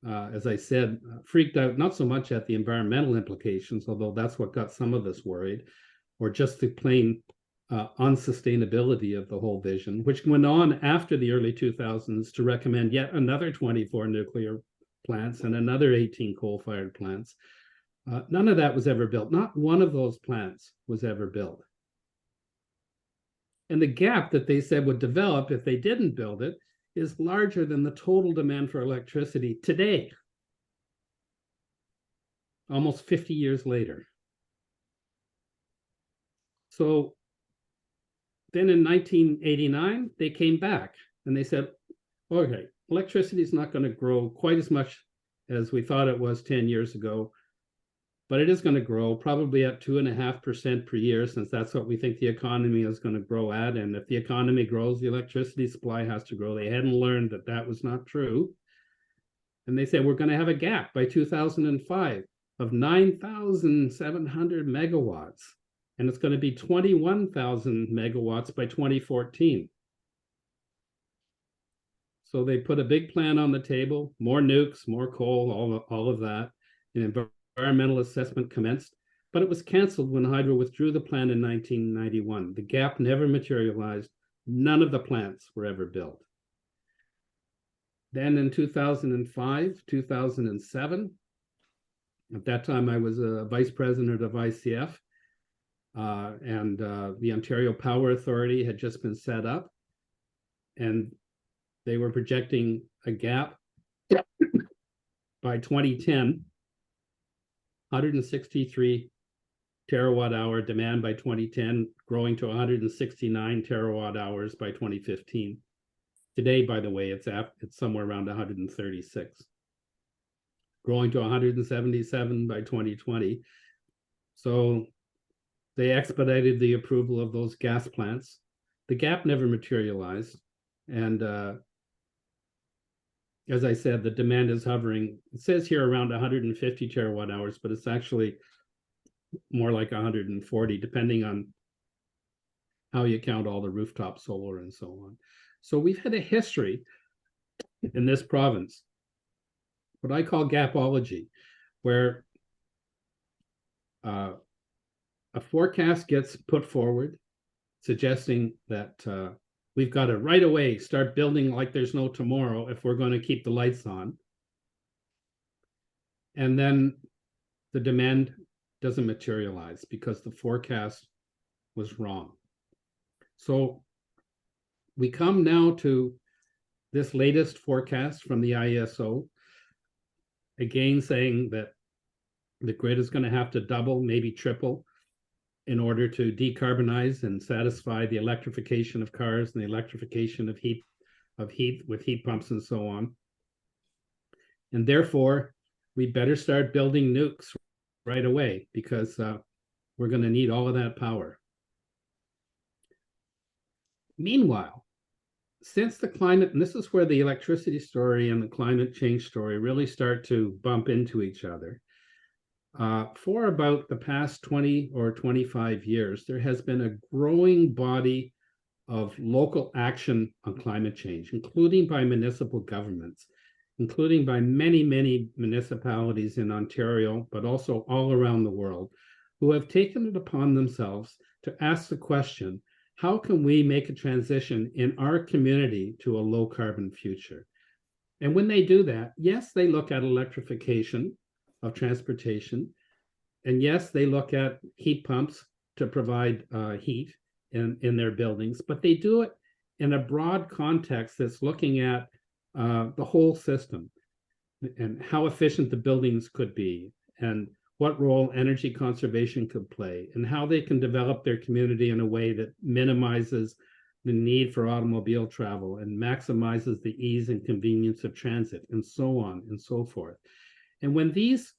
as I said, freaked out, not so much at the environmental implications, although that's what got some of us worried, or just the plain unsustainability of the whole vision, which went on after the early 2000s to recommend yet another 24 nuclear plants and another 18 coal-fired plants. None of that was ever built. Not one of those plants was ever built. And the gap that they said would develop if they didn't build it is larger than the total demand for electricity today, almost 50 years later. So then in 1989, they came back and they said, okay, electricity is not going to grow quite as much as we thought it was 10 years ago, but it is going to grow probably at 2.5% per year, since that's what we think the economy is going to grow at. And if the economy grows, the electricity supply has to grow. They hadn't learned that that was not true. And they said, we're going to have a gap by 2005 of 9,700 megawatts. And it's going to be 21,000 megawatts by 2014. So they put a big plan on the table, more nukes, more coal, all of that. An environmental assessment commenced, but it was canceled when Hydro withdrew the plan in 1991. The gap never materialized. None of the plants were ever built. Then in 2005, 2007, at that time I was a vice president of ICF, and the Ontario Power Authority had just been set up, and they were projecting a gap by 2010, 163 terawatt hour demand by 2010, growing to 169 terawatt hours by 2015. Today, by the way, it's somewhere around 136, growing to 177 by 2020. So they expedited the approval of those gas plants. The gap never materialized. And as I said, the demand is hovering. It says here around 150 terawatt hours, but it's actually more like 140, depending on how you count all the rooftop solar and so on. So we've had a history in this province, what I call gapology, where a forecast gets put forward suggesting that we've got to right away start building like there's no tomorrow if we're going to keep the lights on. And then the demand doesn't materialize because the forecast was wrong. So we come now to this latest forecast from the IESO, again saying that the grid is going to have to double, maybe triple, in order to decarbonize and satisfy the electrification of cars and the electrification of heat with heat pumps and so on. And therefore, we better start building nukes right away because we're going to need all of that power. Meanwhile, since the climate, and this is where the electricity story and the climate change story really start to bump into each other, for about the past 20 or 25 years, there has been a growing body of local action on climate change, including by municipal governments, including by many, many municipalities in Ontario, but also all around the world, who have taken it upon themselves to ask the question, how can we make a transition in our community to a low carbon future? And when they do that, yes, they look at electrification, of transportation. And yes, they look at heat pumps to provide heat in their buildings, but they do it in a broad context that's looking at the whole system and how efficient the buildings could be, and what role energy conservation could play, and how they can develop their community in a way that minimizes the need for automobile travel and maximizes the ease and convenience of transit, and so on and so forth. And when these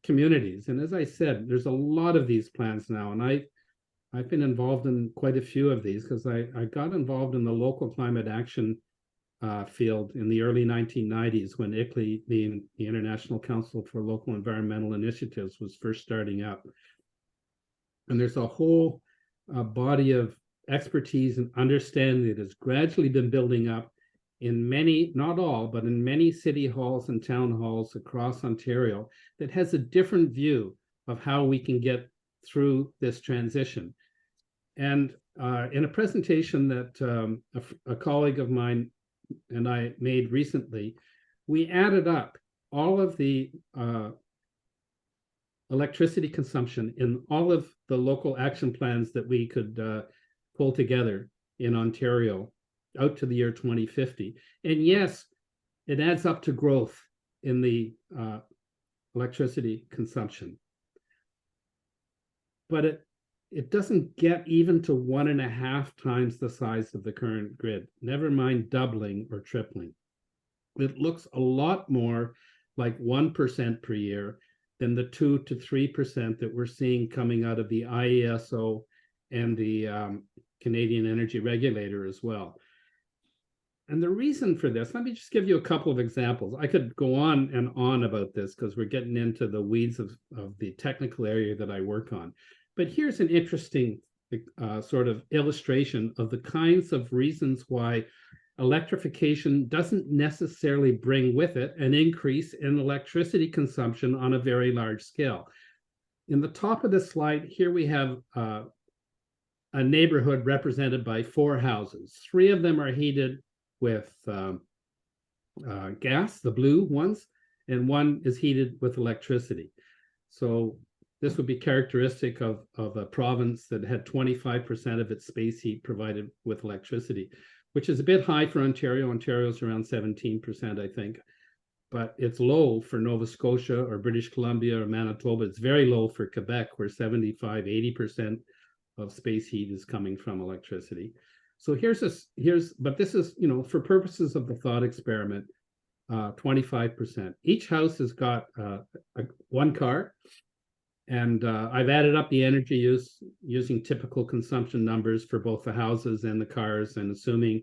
communities, and as I said, there's a lot of these plans now, and I've been involved in quite a few of these because I got involved in the local climate action field in the early 1990s when ICLEI, the International Council for Local Environmental Initiatives, was first starting up. And there's a whole body of expertise and understanding that has gradually been building up in many, not all, but in many city halls and town halls across Ontario that has a different view of how we can get through this transition. And in a presentation that a colleague of mine and I made recently, we added up all of the electricity consumption in all of the local action plans that we could pull together in Ontario out to the year 2050. And yes, it adds up to growth in the electricity consumption. But it doesn't get even to 1.5 times the size of the current grid, never mind doubling or tripling. It looks a lot more like 1% per year than the 2 to 3% that we're seeing coming out of the IESO and the Canadian Energy Regulator as well. And the reason for this, let me just give you a couple of examples. I could go on and on about this because we're getting into the weeds of the technical area that I work on. But here's an interesting sort of illustration of the kinds of reasons why electrification doesn't necessarily bring with it an increase in electricity consumption on a very large scale. In the top of the slide, here we have a neighborhood represented by 4 houses. 3 of them are heated with gas, the blue ones, and 1 is heated with electricity. So this would be characteristic of a province that had 25% of its space heat provided with electricity, which is a bit high for Ontario. Ontario's around 17%, I think, but it's low for Nova Scotia or British Columbia or Manitoba. It's very low for Quebec, where 80% of space heat is coming from electricity. So but this is, for purposes of the thought experiment, 25%. Each house has got 1 car. And I've added up the energy use using typical consumption numbers for both the houses and the cars, and assuming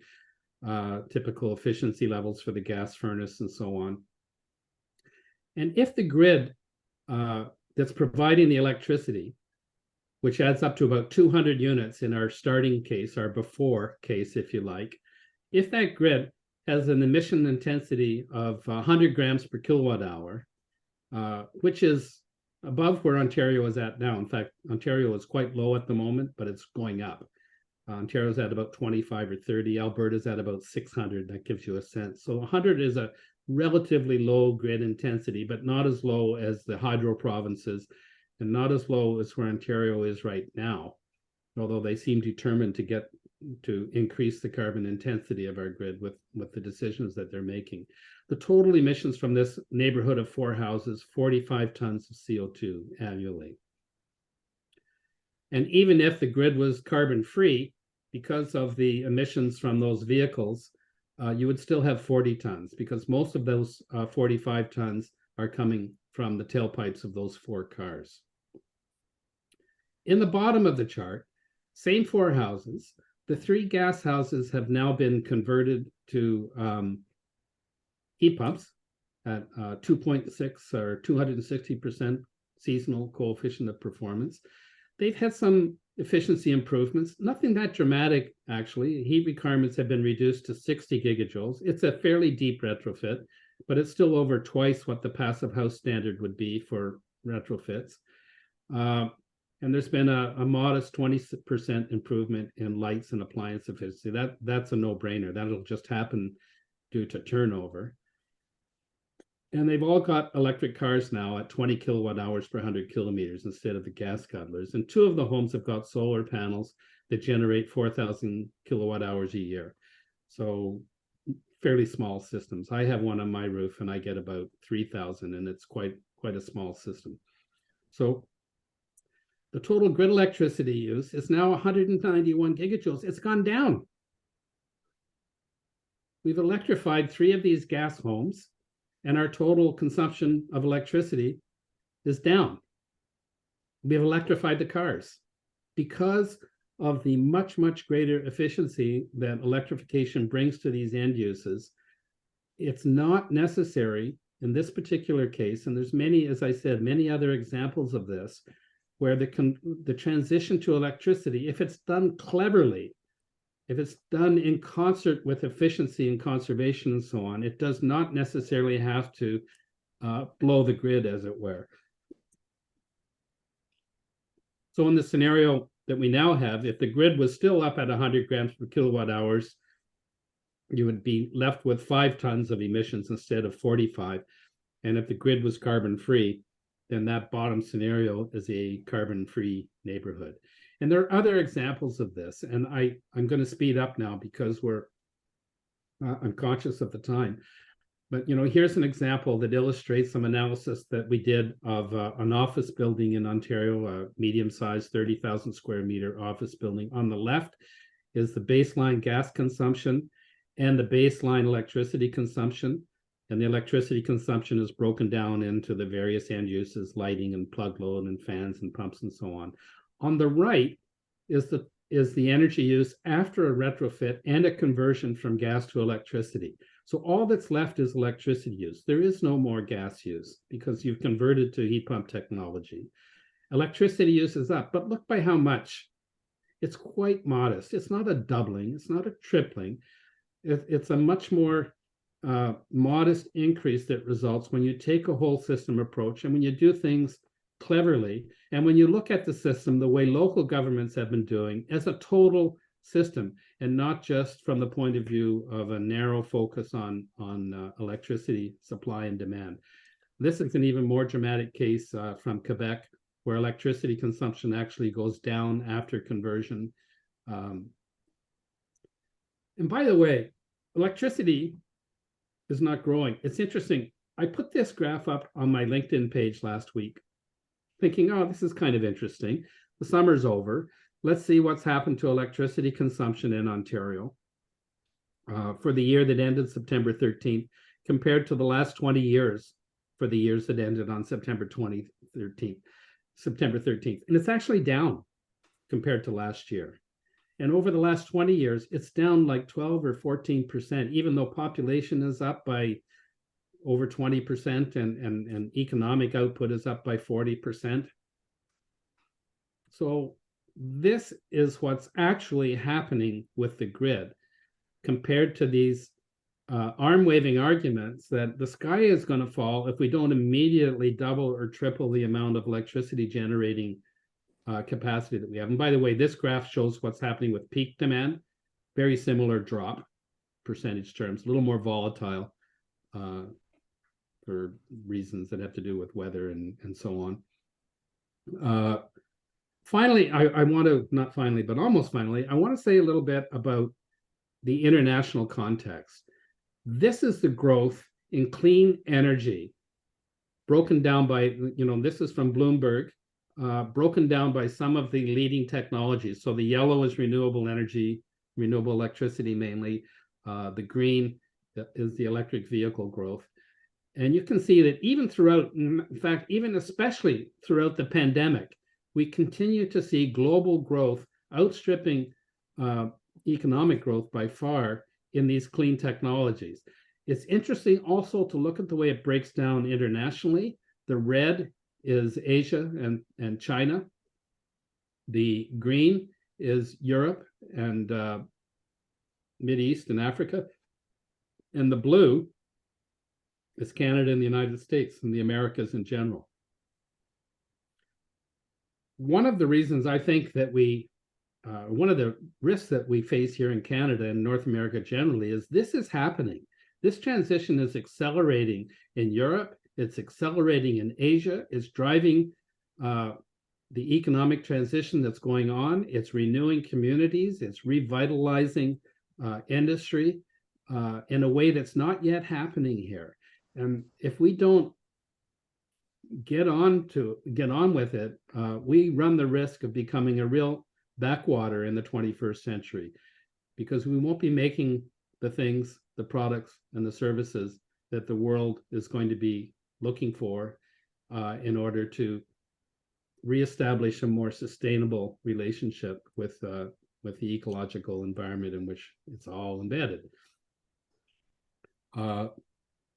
typical efficiency levels for the gas furnace and so on. And if the grid that's providing the electricity, which adds up to about 200 units in our starting case, our before case, if you like, if that grid has an emission intensity of 100 grams per kilowatt hour, which is above where Ontario is at now. In fact, Ontario is quite low at the moment, but it's going up. Ontario's at about 25 or 30. Alberta's at about 600. That gives you a sense. So 100 is a relatively low grid intensity, but not as low as the hydro provinces and not as low as where Ontario is right now, although they seem determined to increase the carbon intensity of our grid with the decisions that they're making. The total emissions from this neighborhood of 4 houses, 45 tons of CO2 annually. And even if the grid was carbon-free, because of the emissions from those vehicles, you would still have 40 tons, because most of those 45 tons are coming from the tailpipes of those 4 cars. In the bottom of the chart, same 4 houses, the 3 gas houses have now been converted to heat pumps at 2.6 or 260% seasonal coefficient of performance. They've had some efficiency improvements, nothing that dramatic, actually. Heat requirements have been reduced to 60 gigajoules. It's a fairly deep retrofit, but it's still over twice what the passive house standard would be for retrofits. And there's been a modest 20% improvement in lights and appliance efficiency. That's a no-brainer. That'll just happen due to turnover. And they've all got electric cars now at 20 kilowatt hours per 100 kilometers instead of the gas guzzlers. And 2 of the homes have got solar panels that generate 4,000 kilowatt hours a year. So fairly small systems. I have one on my roof and I get about 3,000, and it's quite a small system. So the total grid electricity use is now 191 gigajoules. It's gone down. We've electrified 3 of these gas homes, and our total consumption of electricity is down. We have electrified the cars because of the much, much greater efficiency that electrification brings to these end uses. It's not necessary in this particular case, and there's many, as I said, many other examples of this, where the transition to electricity, if it's done cleverly, if it's done in concert with efficiency and conservation and so on, it does not necessarily have to blow the grid, as it were. So in the scenario that we now have, if the grid was still up at 100 grams per kilowatt hours, you would be left with 5 tons of emissions instead of 45. And if the grid was carbon-free, then that bottom scenario is a carbon-free neighborhood. And there are other examples of this, and I'm going to speed up now because I'm conscious of the time. But here's an example that illustrates some analysis that we did of an office building in Ontario, a medium-sized 30,000 square meter office building. On the left is the baseline gas consumption and the baseline electricity consumption. And the electricity consumption is broken down into the various end uses, lighting and plug load and fans and pumps and so on. On the right is the energy use after a retrofit and a conversion from gas to electricity. So all that's left is electricity use. There is no more gas use because you've converted to heat pump technology. Electricity use is up, but look by how much. It's quite modest. It's not a doubling. It's not a tripling. It's a much more modest increase that results when you take a whole system approach and when you do things cleverly, and when you look at the system the way local governments have been doing as a total system, and not just from the point of view of a narrow focus on electricity supply and demand. This is an even more dramatic case from Quebec, where electricity consumption actually goes down after conversion. And by the way, electricity is not growing. It's interesting. I put this graph up on my LinkedIn page last week, thinking, oh, this is kind of interesting. The summer's over. Let's see what's happened to electricity consumption in Ontario for the year that ended September 13th, compared to the last 20 years for the years that ended on September 13th. And it's actually down compared to last year. And over the last 20 years, it's down like 12 or 14%, even though population is up by over 20% and economic output is up by 40%. So this is what's actually happening with the grid compared to these arm-waving arguments that the sky is going to fall if we don't immediately double or triple the amount of electricity generating capacity that we have. And by the way, this graph shows what's happening with peak demand. Very similar drop, percentage terms, a little more volatile for reasons that have to do with weather and so on. Finally, I want to, not finally, but almost finally, I want to say a little bit about the international context. This is the growth in clean energy broken down by, this is from Bloomberg, broken down by some of the leading technologies. So the yellow is renewable energy, renewable electricity mainly. The green is the electric vehicle growth. And you can see that even throughout, in fact, even especially throughout the pandemic, we continue to see global growth outstripping economic growth by far in these clean technologies. It's interesting also to look at the way it breaks down internationally. The red is Asia and China. The green is Europe and Mideast and Africa. And the blue is Canada and the United States and the Americas in general. One of the reasons I think that one of the risks that we face here in Canada and North America generally is this is happening. This transition is accelerating in Europe. It's accelerating in Asia. It's driving the economic transition that's going on. It's renewing communities. It's revitalizing industry in a way that's not yet happening here. And if we don't get on with it, we run the risk of becoming a real backwater in the 21st century, because we won't be making the things, the products, and the services that the world is going to be looking for in order to reestablish a more sustainable relationship with the ecological environment in which it's all embedded.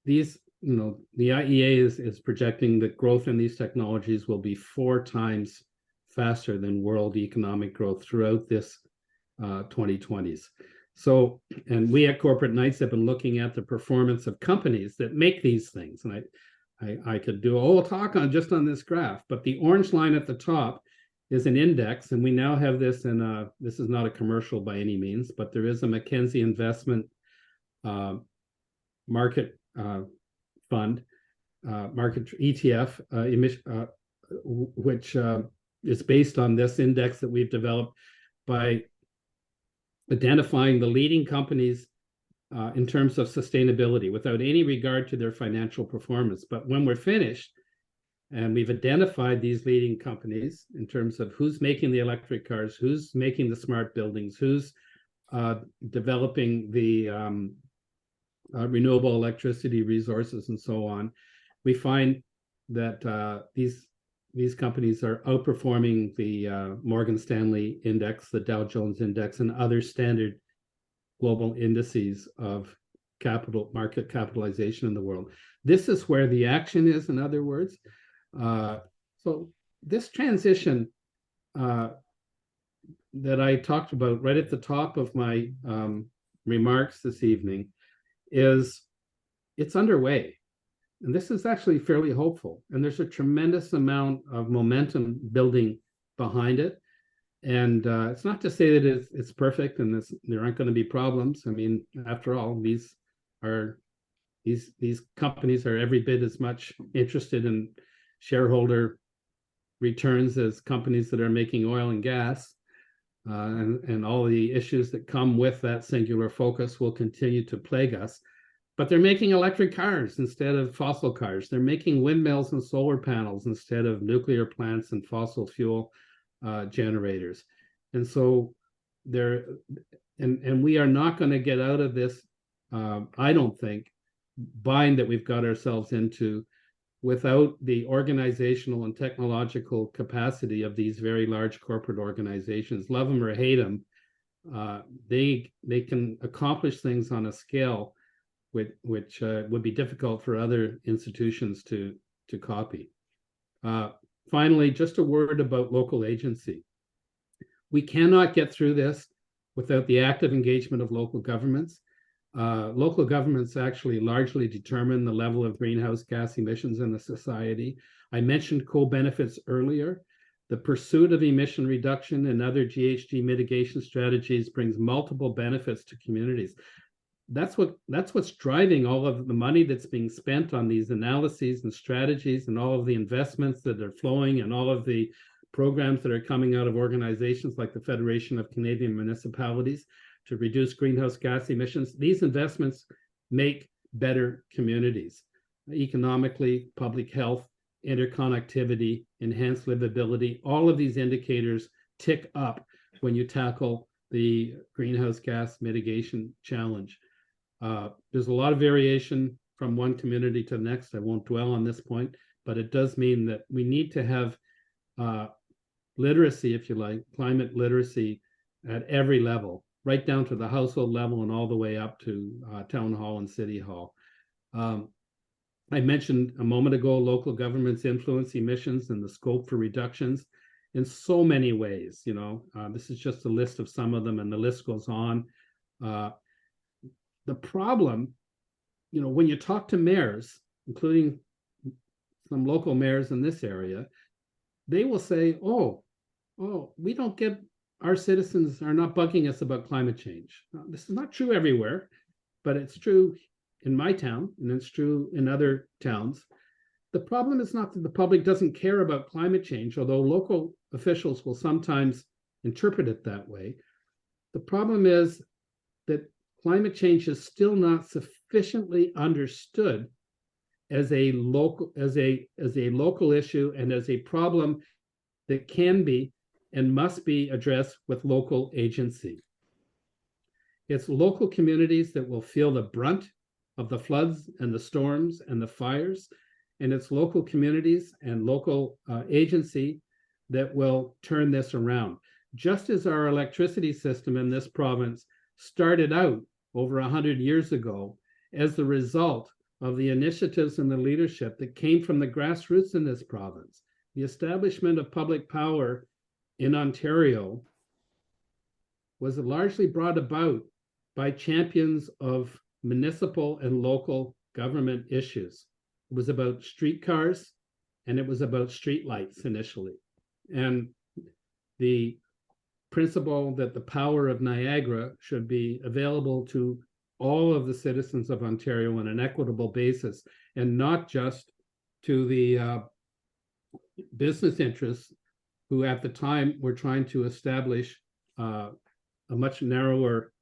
The IEA is projecting that growth in these technologies will be 4 times faster than world economic growth throughout this 2020s. So, and we at Corporate Knights have been looking at the performance of companies that make these things. And I could do a whole talk on just on this graph, but the orange line at the top is an index, and we now have this in this is not a commercial by any means, but there is a McKinsey investment market fund, market ETF, which is based on this index that we've developed by identifying the leading companies in terms of sustainability without any regard to their financial performance. But when we're finished and we've identified these leading companies in terms of who's making the electric cars, who's making the smart buildings, who's developing the renewable electricity resources and so on, we find that these companies are outperforming the Morgan Stanley index, the Dow Jones index, and other standard global indices of market capitalization in the world. This is where the action is, in other words. So this transition that I talked about right at the top of my remarks this evening it's underway. And this is actually fairly hopeful. And there's a tremendous amount of momentum building behind it. And it's not to say that it's perfect and there aren't going to be problems. I mean, after all, these companies are every bit as much interested in shareholder returns as companies that are making oil and gas. And all the issues that come with that singular focus will continue to plague us. But they're making electric cars instead of fossil cars. They're making windmills and solar panels instead of nuclear plants and fossil fuel generators. And so we are not going to get out of this, I don't think, bind that we've got ourselves into without the organizational and technological capacity of these very large corporate organizations. Love them or hate them, they can accomplish things on a scale which would be difficult for other institutions to copy. Finally, just a word about local agency. We cannot get through this without the active engagement of local governments. Local governments actually largely determine the level of greenhouse gas emissions in the society. I mentioned co-benefits earlier. The pursuit of emission reduction and other GHG mitigation strategies brings multiple benefits to communities. That's what's driving all of the money that's being spent on these analyses and strategies and all of the investments that are flowing and all of the programs that are coming out of organizations like the Federation of Canadian Municipalities to reduce greenhouse gas emissions. These investments make better communities, economically, public health, interconnectivity, enhanced livability. All of these indicators tick up when you tackle the greenhouse gas mitigation challenge. There's a lot of variation from one community to the next. I won't dwell on this point, but it does mean that we need to have literacy, if you like, climate literacy at every level, right down to the household level and all the way up to town hall and city hall. I mentioned a moment ago, local governments influence emissions and the scope for reductions in so many ways. This is just a list of some of them, and the list goes on. The problem, when you talk to mayors, including some local mayors in this area, they will say, oh, we don't get, our citizens are not bugging us about climate change. Now, this is not true everywhere, but it's true in my town, and it's true in other towns, the problem is not that the public doesn't care about climate change, although local officials will sometimes interpret it that way. The problem is that climate change is still not sufficiently understood as a local issue and as a problem that can be and must be addressed with local agency. It's local communities that will feel the brunt of the floods and the storms and the fires, and it's local communities and local agency that will turn this around. Just as our electricity system in this province started out over 100 years ago as the result of the initiatives and the leadership that came from the grassroots in this province. The establishment of public power in Ontario was largely brought about by champions of municipal and local government issues. It was about streetcars and it was about streetlights initially. And the principle that the power of Niagara should be available to all of the citizens of Ontario on an equitable basis, and not just to the business interests who at the time were trying to establish a much narrower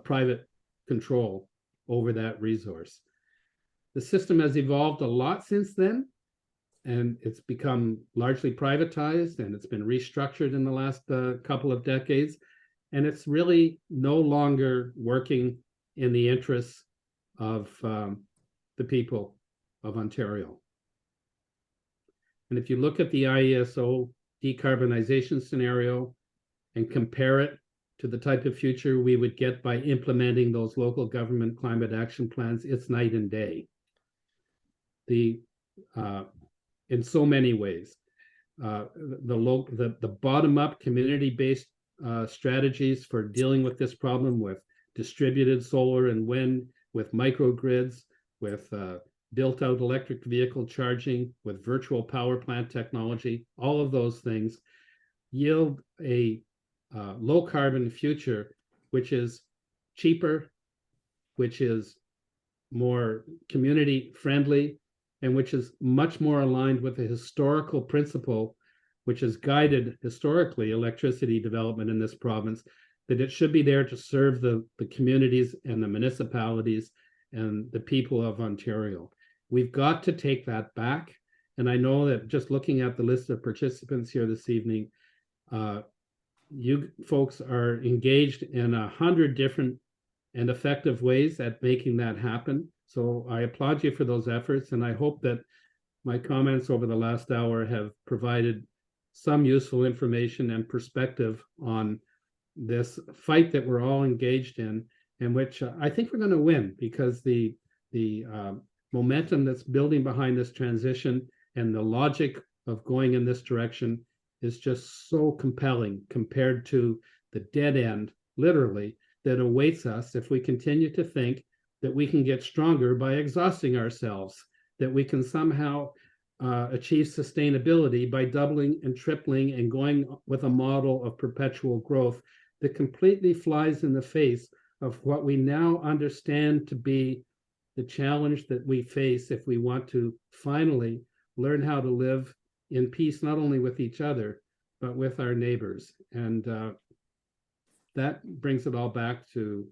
private control over that resource. The system has evolved a lot since then, and it's become largely privatized, and it's been restructured in the last couple of decades, and it's really no longer working in the interests of the people of Ontario. And if you look at the IESO decarbonization scenario and compare it to the type of future we would get by implementing those local government climate action plans, it's night and day. In so many ways, the bottom-up community-based strategies for dealing with this problem, with distributed solar and wind, with microgrids, with built-out electric vehicle charging, with virtual power plant technology, all of those things yield a low-carbon future, which is cheaper, which is more community-friendly, and which is much more aligned with the historical principle which has guided historically electricity development in this province, that it should be there to serve the communities and the municipalities and the people of Ontario. We've got to take that back. And I know that just looking at the list of participants here this evening, you folks are engaged in 100 different and effective ways at making that happen. So I applaud you for those efforts, and I hope that my comments over the last hour have provided some useful information and perspective on this fight that we're all engaged in which I think we're going to win, because the momentum that's building behind this transition and the logic of going in this direction is just so compelling compared to the dead end, literally, that awaits us if we continue to think that we can get stronger by exhausting ourselves, that we can somehow achieve sustainability by doubling and tripling and going with a model of perpetual growth that completely flies in the face of what we now understand to be the challenge that we face if we want to finally learn how to live in peace, not only with each other, but with our neighbors. And that brings it all back to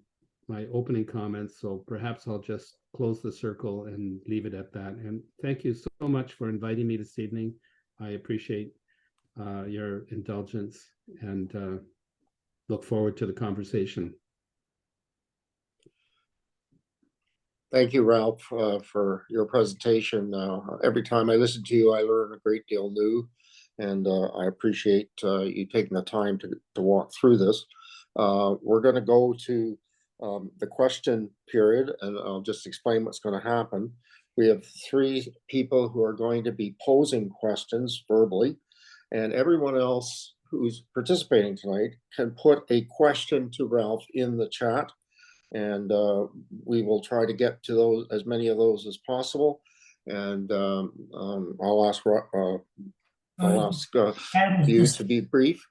my opening comments. So perhaps I'll just close the circle and leave it at that. And thank you so much for inviting me this evening. I appreciate your indulgence and look forward to the conversation. Thank you, Ralph, for your presentation. Every time I listen to you, I learn a great deal new, and I appreciate you taking the time to walk through this. We're going to go to the question period, and I'll just explain what's going to happen. We have 3 people who are going to be posing questions verbally, and everyone else who's participating tonight can put a question to Ralph in the chat, and we will try to get to those, as many of those as possible. And I'll ask you to be brief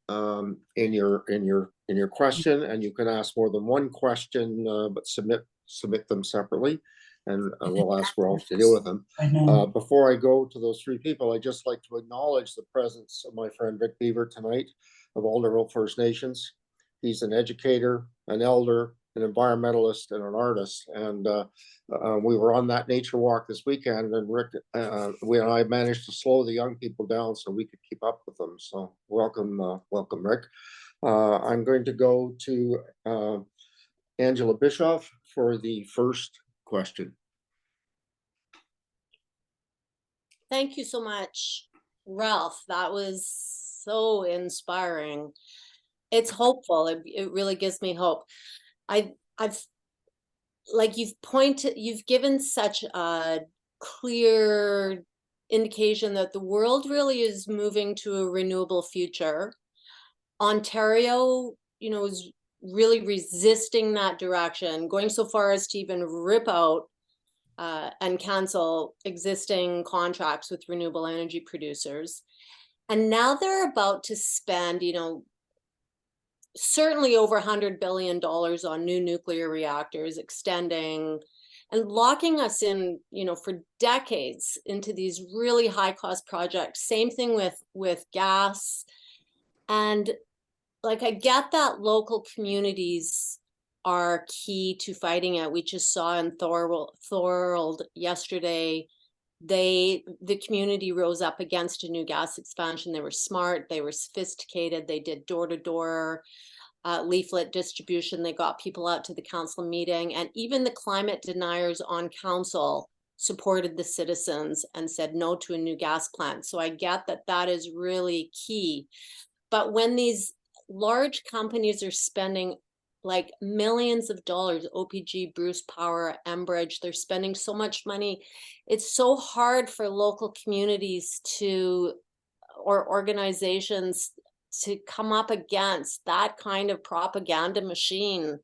in your question, and you can ask more than one question, but submit submit them separately, and we'll ask Ralph to deal with them. Before I go to those three people, I'd just like to acknowledge the presence of my friend Vic Beaver tonight of Alderville First Nations. He's an educator, an elder, an environmentalist, and an artist. And we were on that nature walk this weekend, and Rick, I managed to slow the young people down so we could keep up with them. So welcome, Rick. I'm going to go to Angela Bischoff for the first question. Thank you so much, Ralph. That was so inspiring. It's hopeful. It really gives me hope. I've like you've given such a clear indication that the world really is moving to a renewable future. Ontario, is really resisting that direction, going so far as to even rip out and cancel existing contracts with renewable energy producers. And now they're about to spend, certainly over $100 billion on new nuclear reactors, extending and locking us in, for decades into these really high cost projects. Same thing with gas. And I get that local communities are key to fighting it. We just saw in Thorold yesterday, the community rose up against a new gas expansion. They were smart, they were sophisticated, they did door-to-door leaflet distribution, they got people out to the council meeting, and even the climate deniers on council supported the citizens and said no to a new gas plant. So I get that is really key. But when these large companies are spending millions of dollars, OPG, Bruce Power, Enbridge, they're spending so much money. It's so hard for local communities or organizations to come up against that kind of propaganda machine.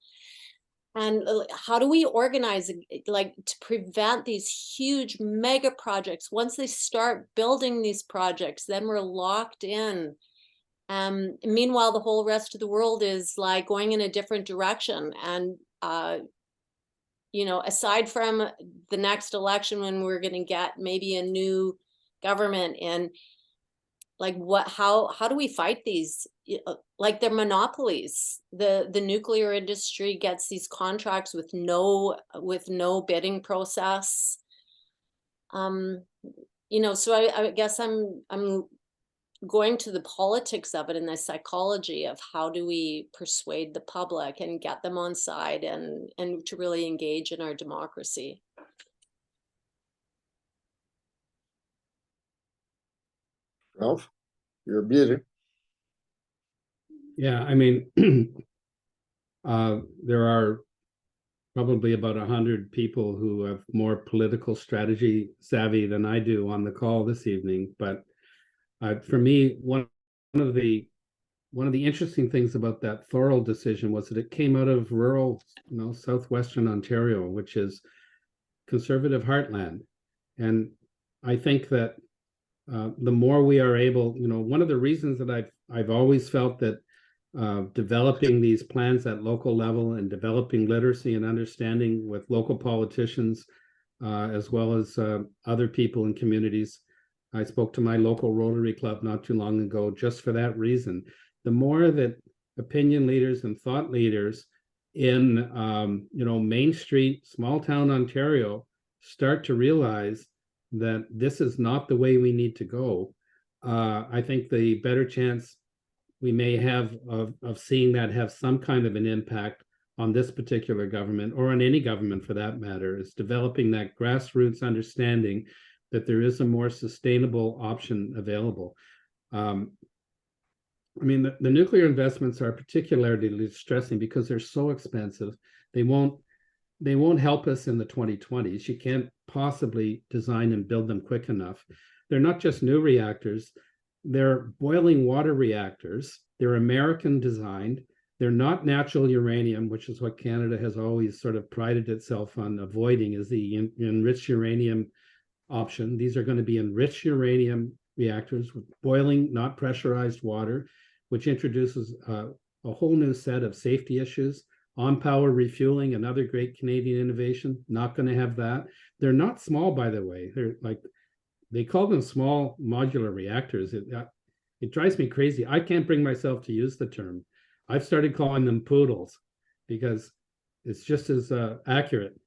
And how do we organize to prevent these huge mega projects? Once they start building these projects, then we're locked in. Meanwhile, the whole rest of the world is going in a different direction. And, aside from the next election when we're going to get maybe a new government in, how do we fight these? They're monopolies. The nuclear industry gets these contracts with no bidding process. So I guess I'm going to the politics of it and the psychology of how do we persuade the public and get them on side and to really engage in our democracy. Ralph, you're muted. Yeah, there are probably about 100 people who have more political strategy savvy than I do on the call this evening, but for me, one of the interesting things about that Thorold decision was that it came out of rural, southwestern Ontario, which is conservative heartland. And I think that the more we are able, one of the reasons that I've always felt that developing these plans at local level and developing literacy and understanding with local politicians, as well as other people in communities. I spoke to my local Rotary Club not too long ago just for that reason. The more that opinion leaders and thought leaders in Main Street, small town Ontario start to realize that this is not the way we need to go, I think the better chance we may have of seeing that have some kind of an impact on this particular government, or on any government for that matter, is developing that grassroots understanding that there is a more sustainable option available. The nuclear investments are particularly distressing because they're so expensive. They won't help us in the 2020s. You can't possibly design and build them quick enough. They're not just new reactors. They're boiling water reactors. They're American designed. They're not natural uranium, which is what Canada has always sort of prided itself on avoiding, is the enriched uranium option. These are going to be enriched uranium reactors with boiling, not pressurized water, which introduces a whole new set of safety issues, On-power refueling, another great Canadian innovation, not going to have that. They're not small, by the way. They're like, they call them small modular reactors. It drives me crazy. I can't bring myself to use the term. I've started calling them poodles because it's just as accurate.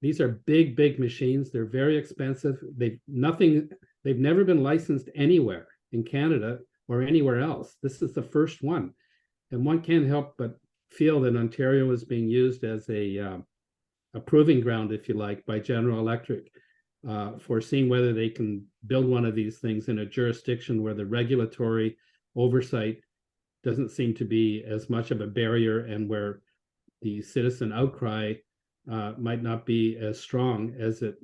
These are big, big machines. They're very expensive. They've never been licensed anywhere in Canada or anywhere else. This is the first one. And one can't help but feel that Ontario is being used as a proving ground, if you like, by General Electric for seeing whether they can build one of these things in a jurisdiction where the regulatory oversight doesn't seem to be as much of a barrier, and where the citizen outcry might not be as strong as it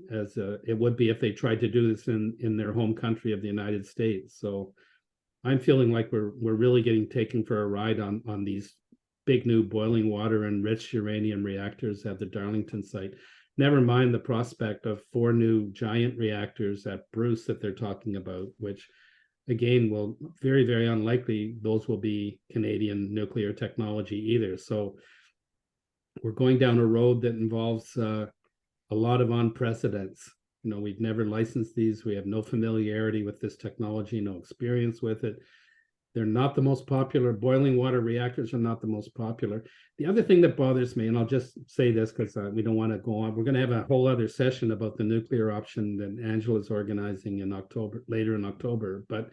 would be if they tried to do this in their home country of the United States. So I'm feeling like we're really getting taken for a ride on these big new boiling water enriched uranium reactors at the Darlington site. Never mind the prospect of 4 new giant reactors at Bruce that they're talking about, which again will very, very unlikely those will be Canadian nuclear technology either. So we're going down a road that involves a lot of unprecedents. You know, we've never licensed these. We have no familiarity with this technology, no experience with it. They're not the most popular. Boiling water reactors are not the most popular. The other thing that bothers me, and I'll just say this because we don't want to go on. We're going to have a whole other session about the nuclear option that Angela's organizing in October, later in October. But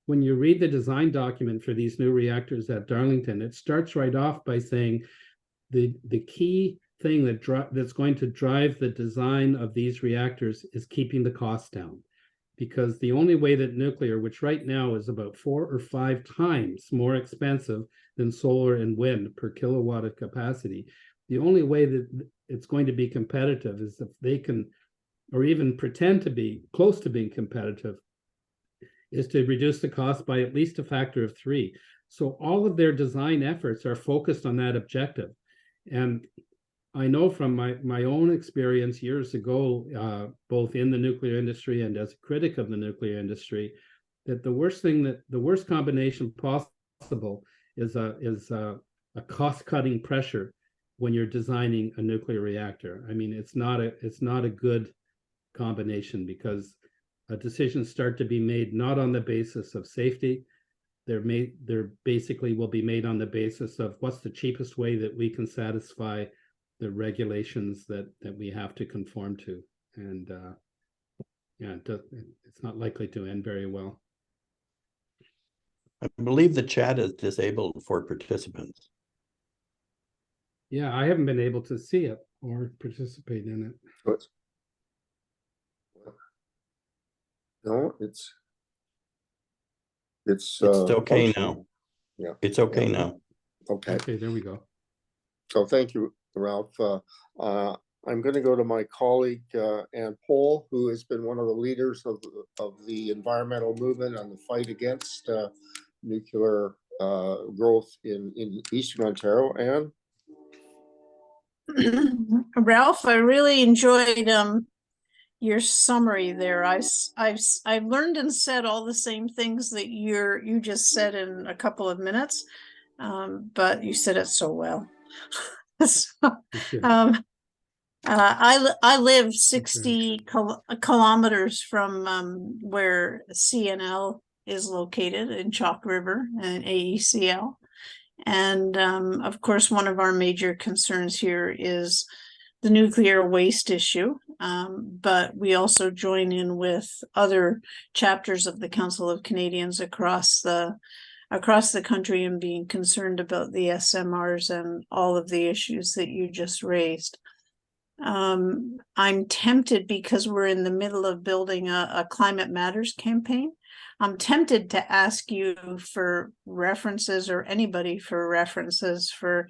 when you read the design document for these new reactors at Darlington, it starts right off by saying the key thing that's going to drive the design of these reactors is keeping the costs down. Because the only way that nuclear, which right now is about 4 or 5 times more expensive than solar and wind per kilowatt of capacity, the only way that it's going to be competitive is if they can, or even pretend to be close to being competitive, is to reduce the cost by at least a factor of 3. So all of their design efforts are focused on that objective. And I know from my own experience years ago, both in the nuclear industry and as a critic of the nuclear industry, that the worst combination possible is a cost-cutting pressure when you're designing a nuclear reactor. I mean, it's not a good combination, because decisions start to be made not on the basis of safety. They're basically will be made on the basis of what's the cheapest way that we can satisfy the regulations that we have to conform to. And yeah, it's not likely to end very well. I believe the chat is disabled for participants. Yeah, I haven't been able to see it or participate in it. What? No, it's okay functioning. now. Yeah, It's okay Yeah. now. Okay. Okay, there we go. So thank you, Ralph. I'm going to go to my colleague, Ann Pohl, who has been one of the leaders of the environmental movement and the fight against nuclear growth in Eastern Ontario. Ann? Ralph, I really enjoyed your summary there. I've learned and said all the same things that you just said in a couple of minutes, but you said it so well. So, I live 60 kilometers from where CNL is located in Chalk River and AECL. And of course, one of our major concerns here is the nuclear waste issue. But we also join in with other chapters of the Council of Canadians across the country and being concerned about the SMRs and all of the issues that you just raised. I'm tempted, because we're in the middle of building a Climate Matters campaign. I'm tempted to ask you for references, or anybody for references, for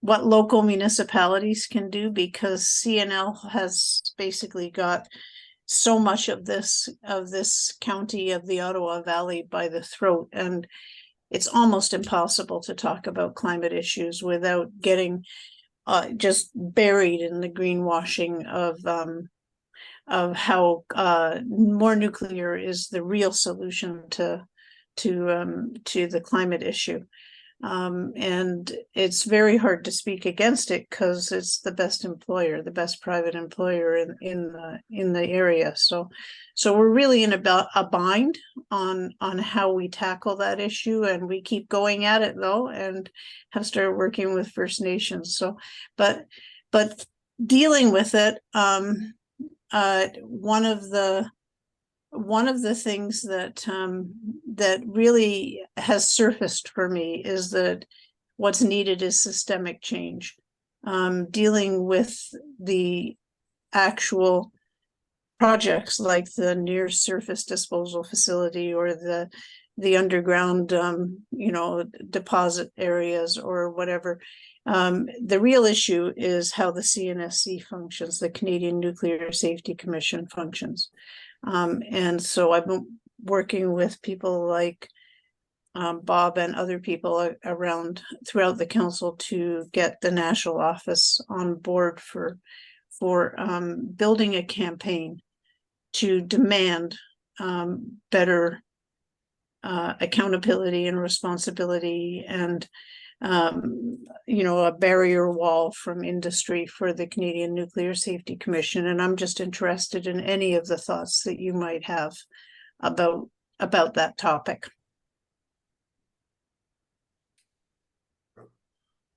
what local municipalities can do, because CNL has basically got so much of this county of the Ottawa Valley by the throat, and it's almost impossible to talk about climate issues without getting just buried in the greenwashing of how more nuclear is the real solution to the climate issue. And it's very hard to speak against it because it's the best employer, the best private employer in the area. So we're really in a bind on how we tackle that issue, and we keep going at it though, and have started working with First Nations. So, but dealing with it, one of the things that that really has surfaced for me is that what's needed is systemic change. Dealing with the actual projects like the near surface disposal facility or the underground deposit areas or whatever. The real issue is how the CNSC functions, the Canadian Nuclear Safety Commission functions. And so I've been working with people like Bob and other people around throughout the council to get the national office on board for building a campaign to demand better accountability and responsibility, and a barrier wall from industry for the Canadian Nuclear Safety Commission. And I'm just interested in any of the thoughts that you might have about that topic.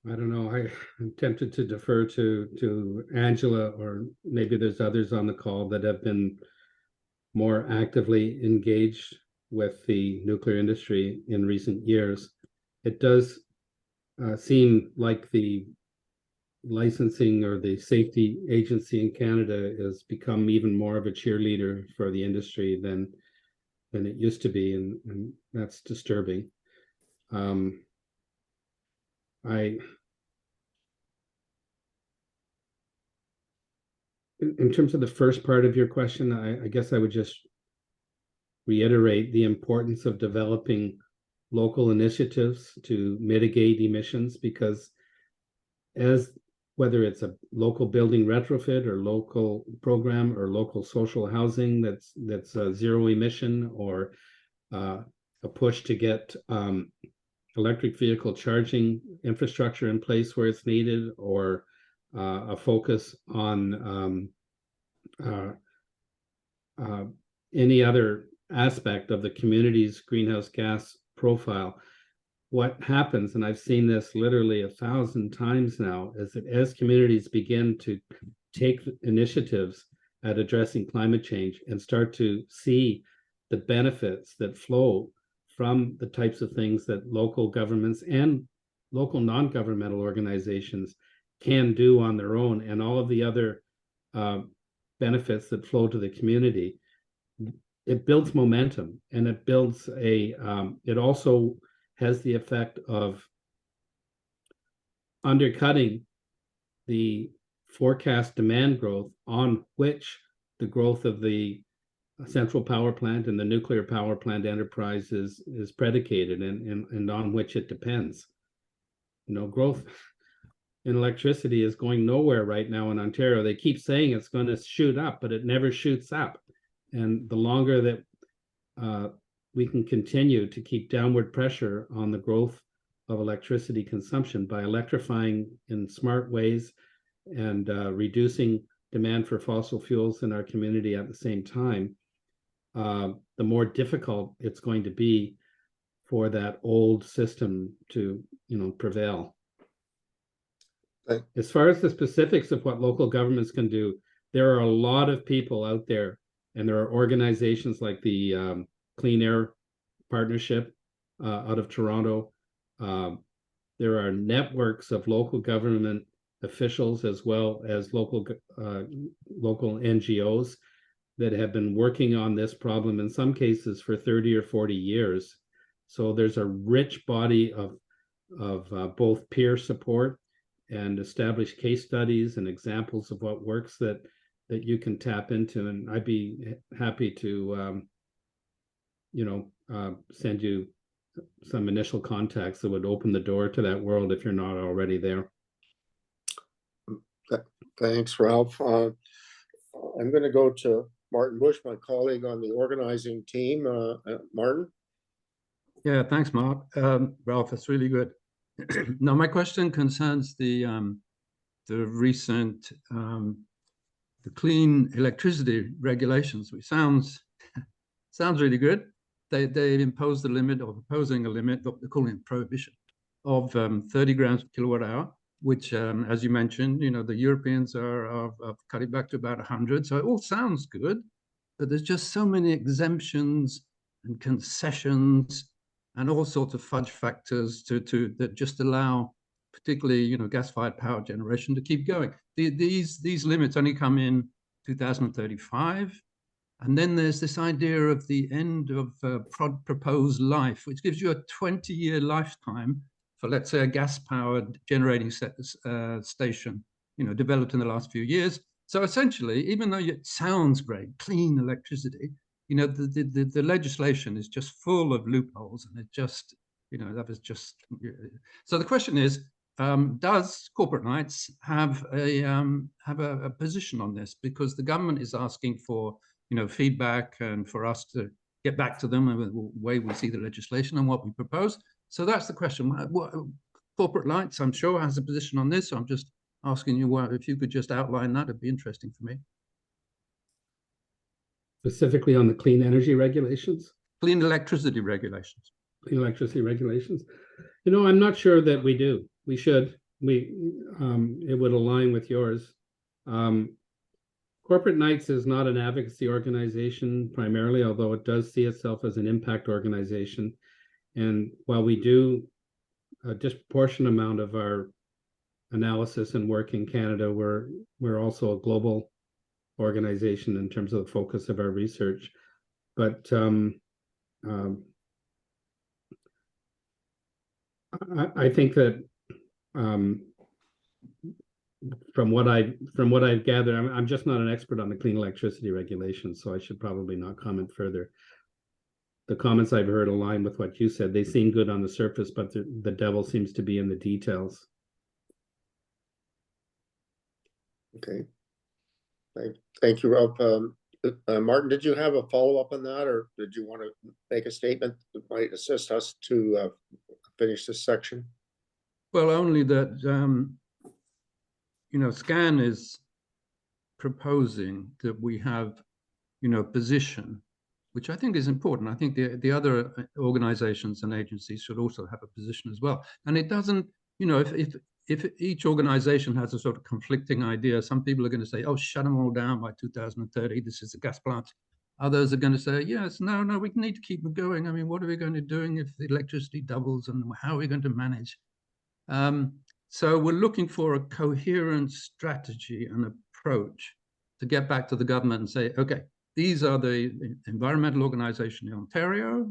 I don't know. I'm tempted to defer to Angela, or maybe there's others on the call that have been more actively engaged with the nuclear industry in recent years. It does seem like the licensing or the safety agency in Canada has become even more of a cheerleader for the industry than it used to be, and that's disturbing. In terms of the first part of your question, I guess I would just reiterate the importance of developing local initiatives to mitigate emissions, because whether it's a local building retrofit or local program or local social housing that's zero emission, or a push to get electric vehicle charging infrastructure in place where it's needed, or a focus on any other aspect of the community's greenhouse gas profile. What happens, and I've seen this literally 1,000 times now, is that as communities begin to take initiatives at addressing climate change and start to see the benefits that flow from the types of things that local governments and local non-governmental organizations can do on their own, and all of the other benefits that flow to the community, it builds momentum, and it builds it also has the effect of undercutting the forecast demand growth on which the growth of the central power plant and the nuclear power plant enterprise is predicated, and on which it depends. Growth in electricity is going nowhere right now in Ontario. They keep saying it's going to shoot up, but it never shoots up. And the longer that we can continue to keep downward pressure on the growth of electricity consumption by electrifying in smart ways and reducing demand for fossil fuels in our community at the same time, the more difficult it's going to be for that old system to prevail. As far as the specifics of what local governments can do, there are a lot of people out there, and there are organizations like the Clean Air Partnership out of Toronto. There are networks of local government officials as well as local NGOs that have been working on this problem in some cases for 30 or 40 years. So there's a rich body of both peer support and established case studies and examples of what works that you can tap into. And I'd be happy to send you some initial contacts that would open the door to that world if you're not already there. Thanks, Ralph. I'm going to go to Martin Bush, my colleague on the organizing team. Martin? Yeah, thanks, Mark. Ralph, it's really good Now, my question concerns the recent the clean electricity regulations, which sounds really good. They imposed the limit, or proposing a limit, what they're calling prohibition, of 30 grams per kilowatt hour, which, as you mentioned, the Europeans are cutting back to about 100. So it all sounds good, but there's just so many exemptions and concessions and all sorts of fudge factors that just allow, particularly, gas-fired power generation to keep going. These limits only come in 2035. And then there's this idea of the end of proposed life, which gives you a 20-year lifetime for, let's say, a gas-powered generating station, developed in the last few years. So essentially, even though it sounds great, clean electricity, the legislation is just full of loopholes, and it just, that was just. So the question is, does corporate knights have a position on this? Because the government is asking for feedback and for us to get back to them with the way we see the legislation and what we propose. So that's the question. Corporate Knights, I'm sure, has a position on this. So I'm just asking you if you could just outline that. It'd be interesting for me. Specifically on the clean energy regulations? Clean electricity regulations. Clean electricity regulations. I'm not sure that we do. We should. It would align with yours. Corporate Knights is not an advocacy organization primarily, although it does see itself as an impact organization. And while we do a disproportionate amount of our analysis and work in Canada, we're also a global organization in terms of the focus of our research. But I think that from what I've gathered, I'm just not an expert on the clean electricity regulations, so I should probably not comment further. The comments I've heard align with what you said. They seem good on the surface, but the devil seems to be in the details. Okay. Thank you, Rob. Martin, did you have a follow-up on that, or did you want to make a statement that might assist us to finish this section? Well, only that SCAN is proposing that we have, position, which I think is important. I think the other organizations and agencies should also have a position as well. And it doesn't, if each organization has a sort of conflicting idea, some people are going to say, oh, shut them all down by 2030. This is a gas plant. Others are going to say, yes, no, we need to keep it going. I mean, what are we going to do if the electricity doubles, and how are we going to manage? So we're looking for a coherent strategy and approach to get back to the government and say, okay, these are the environmental organizations in Ontario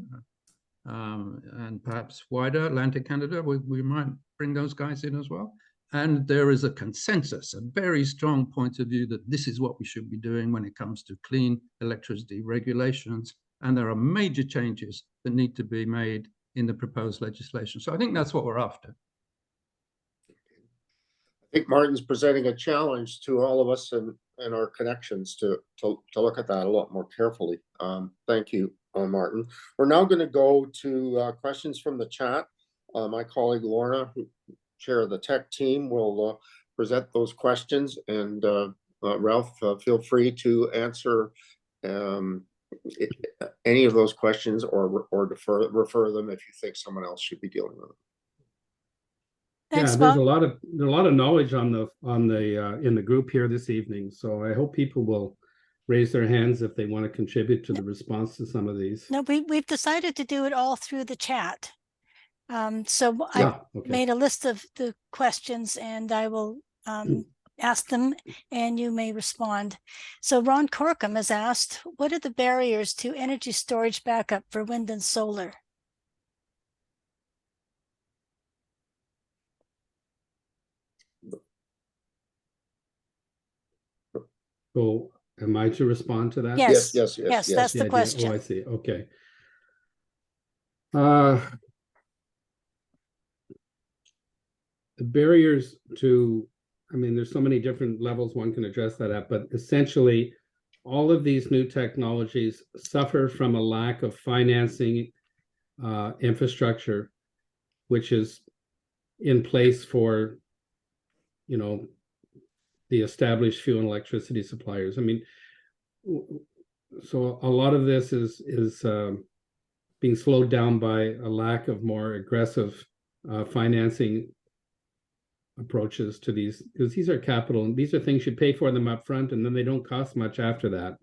and perhaps wider Atlantic Canada. We might bring those guys in as well. And there is a consensus, a very strong point of view that this is what we should be doing when it comes to clean electricity regulations. And there are major changes that need to be made in the proposed legislation. So I think that's what we're after. I think Martin's presenting a challenge to all of us and our connections to look at that a lot more carefully. Thank you, Martin. We're now going to go to questions from the chat. My colleague Lorna, who chair of the tech team, will present those questions, and Ralph, feel free to answer any of those questions or refer them if you think someone else should be dealing with them. Thanks, yeah, Bob. there's a lot of knowledge in the group here this evening. So I hope people will raise their hands if they want to contribute to the response to some of these. No, we've decided to do it all through the chat. So Yeah, I okay. made a list of the questions, and I will ask them, and you may respond. So Ron Corkum has asked, what are the barriers to energy storage backup for wind and solar? So am I to respond to that? Yes, Yes. that's the idea. question. Oh, I see. Okay. The barriers to, I mean, there's so many different levels one can address that at, but essentially all of these new technologies suffer from a lack of financing infrastructure, which is in place for, you know, the established fuel and electricity suppliers. I mean, so a lot of this is being slowed down by a lack of more aggressive financing approaches to these, because these are capital, and these are things you pay for them up front, and then they don't cost much after that.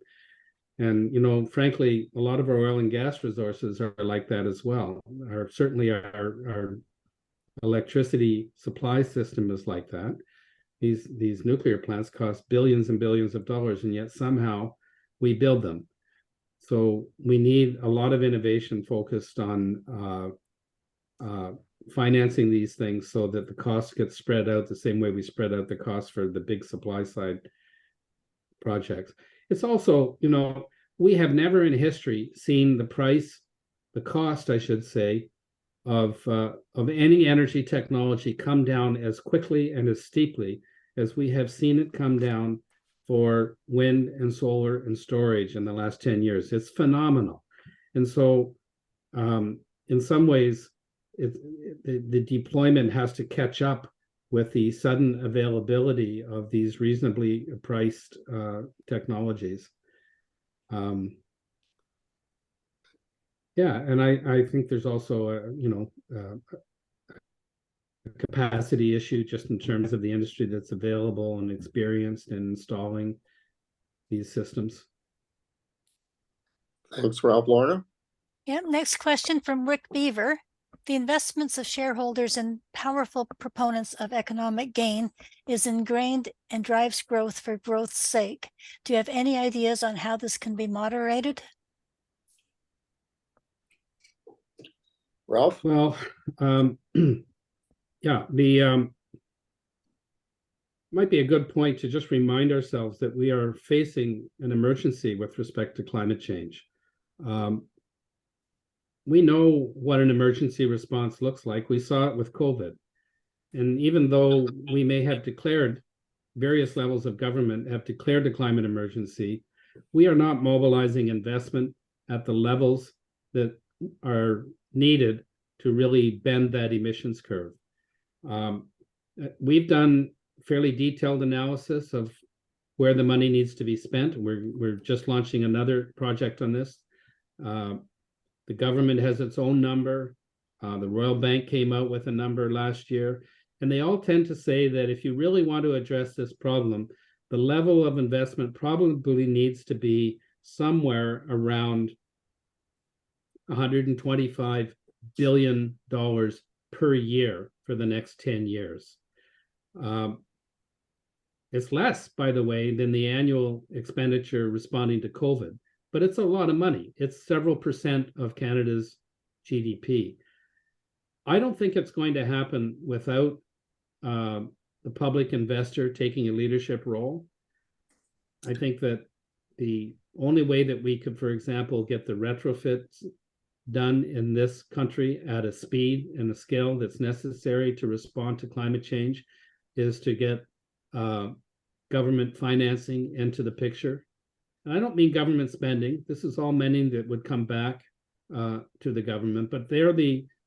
And, you know, frankly, a lot of our oil and gas resources are like that as well. Certainly our electricity supply system is like that. These nuclear plants cost billions and billions of dollars, and yet somehow we build them. So we need a lot of innovation focused on financing these things so that the costs get spread out the same way we spread out the costs for the big supply side projects. It's also, you know, we have never in history seen the cost, I should say, of any energy technology come down as quickly and as steeply as we have seen it come down for wind and solar and storage in the last 10 years. It's phenomenal. And so in some ways, the deployment has to catch up with the sudden availability of these reasonably priced technologies. Yeah, and I think there's also a capacity issue just in terms of the industry that's available and experienced in installing these systems. Thanks, Ralph. Lorna? Yep, next question from Rick Beaver. The investments of shareholders and powerful proponents of economic gain is ingrained and drives growth for growth's sake. Do you have any ideas on how this can be moderated? Ralph? Well, yeah, might be a good point to just remind ourselves that we are facing an emergency with respect to climate change. We know what an emergency response looks like. We saw it with COVID. And even though we may have declared, various levels of government have declared a climate emergency, we are not mobilizing investment at the levels that are needed to really bend that emissions curve. We've done fairly detailed analysis of where the money needs to be spent. We're just launching another project on this. The government has its own number. The Royal Bank came out with a number last year, and they all tend to say that if you really want to address this problem, the level of investment probably needs to be somewhere around $125 billion per year for the next 10 years. It's less, by the way, than the annual expenditure responding to COVID, but it's a lot of money. It's several percent of Canada's GDP. I don't think it's going to happen without the public investor taking a leadership role. I think that the only way that we could, for example, get the retrofits done in this country at a speed and a scale that's necessary to respond to climate change is to get government financing into the picture. And I don't mean government spending. This is all money that would come back to the government, but they're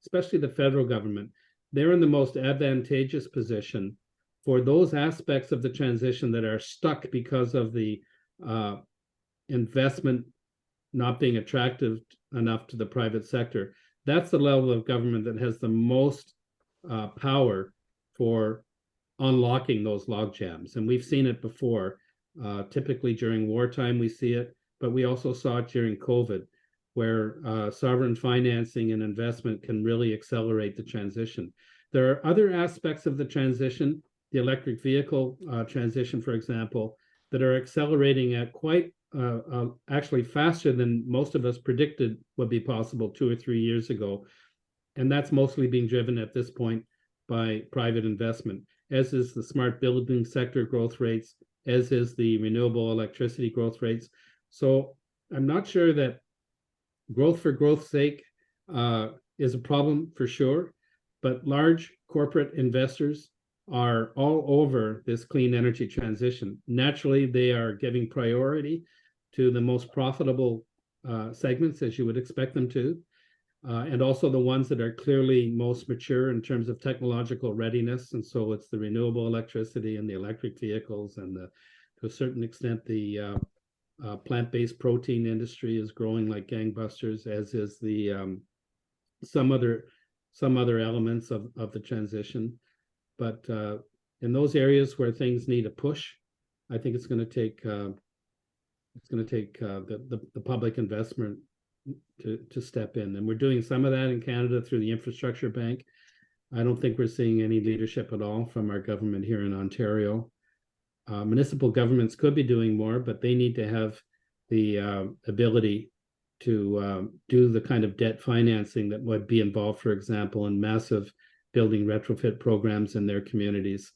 especially the federal government, they're in the most advantageous position for those aspects of the transition that are stuck because of the investment not being attractive enough to the private sector. That's the level of government that has the most power for unlocking those log jams. And we've seen it before. Typically during wartime, we see it, but we also saw it during COVID, where sovereign financing and investment can really accelerate the transition. There are other aspects of the transition, the electric vehicle transition, for example, that are accelerating at quite actually faster than most of us predicted would be possible 2 or 3 years ago. And that's mostly being driven at this point by private investment, as is the smart building sector growth rates, as is the renewable electricity growth rates. So I'm not sure that growth for growth's sake is a problem for sure, but large corporate investors are all over this clean energy transition. Naturally, they are giving priority to the most profitable segments, as you would expect them to. and also the ones that are clearly most mature in terms of technological readiness. And so it's the renewable electricity and the electric vehicles, and to a certain extent, the plant-based protein industry is growing like gangbusters, as is the some other elements of the transition. But in those areas where things need a push, I think it's going to take the public investment to step in. And we're doing some of that in Canada through the Infrastructure Bank. I don't think we're seeing any leadership at all from our government here in Ontario. Municipal governments could be doing more, but they need to have the ability to do the kind of debt financing that would be involved, for example, in massive building retrofit programs in their communities.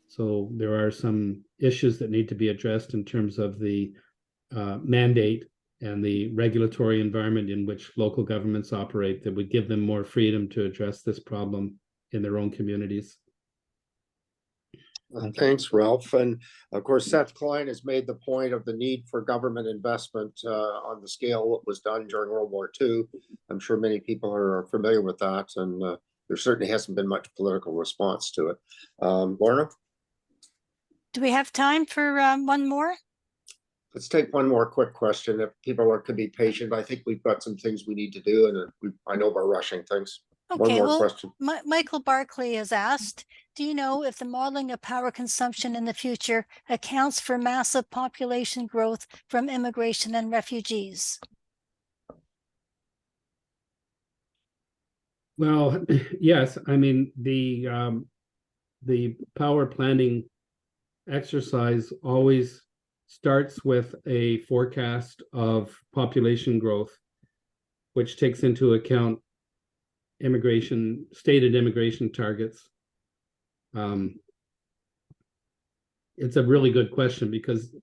So there are some issues that need to be addressed in terms of the mandate and the regulatory environment in which local governments operate that would give them more freedom to address this problem in their own communities. Thanks, Ralph. And of course, Seth Klein has made the point of the need for government investment on the scale what was done during World War II. I'm sure many people are familiar with that, and there certainly hasn't been much political response to it. Lorna? Do we have time for one more? Let's take one more quick question. If people could be patient, I think we've got some things we need to do, and I know we're rushing things. Okay, one more well, question. Michael Barclay has asked, do you know if the modeling of power consumption in the future accounts for massive population growth from immigration and refugees? Well, yes. I mean, the power planning exercise always starts with a forecast of population growth, which takes into account stated immigration targets. It's a really good question because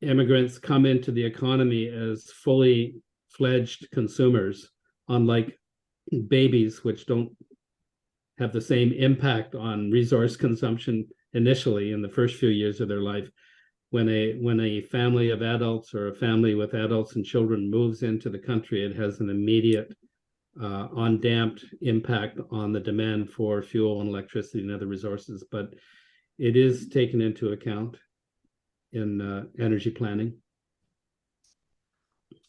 immigrants come into the economy as fully fledged consumers, unlike babies, which don't have the same impact on resource consumption initially in the first few years of their life. When a family of adults or a family with adults and children moves into the country, it has an immediate undamped impact on the demand for fuel and electricity and other resources, but it is taken into account in energy planning.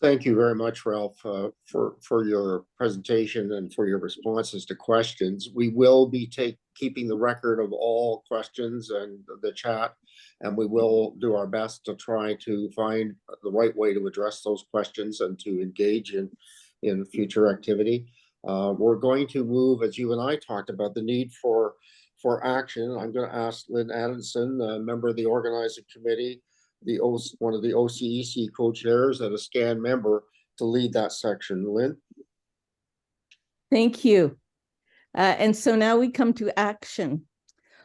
Thank you very much, Ralph, for your presentation and for your responses to questions. We will be keeping the record of all questions and the chat, and we will do our best to try to find the right way to address those questions and to engage in future activity. We're going to move, as you and I talked about, the need for action. I'm going to ask Lynn Adamson, a member of the organizing committee, one of the OCEC co-chairs and a SCAN member, to lead that section. Lynn? Thank you. And so now we come to action.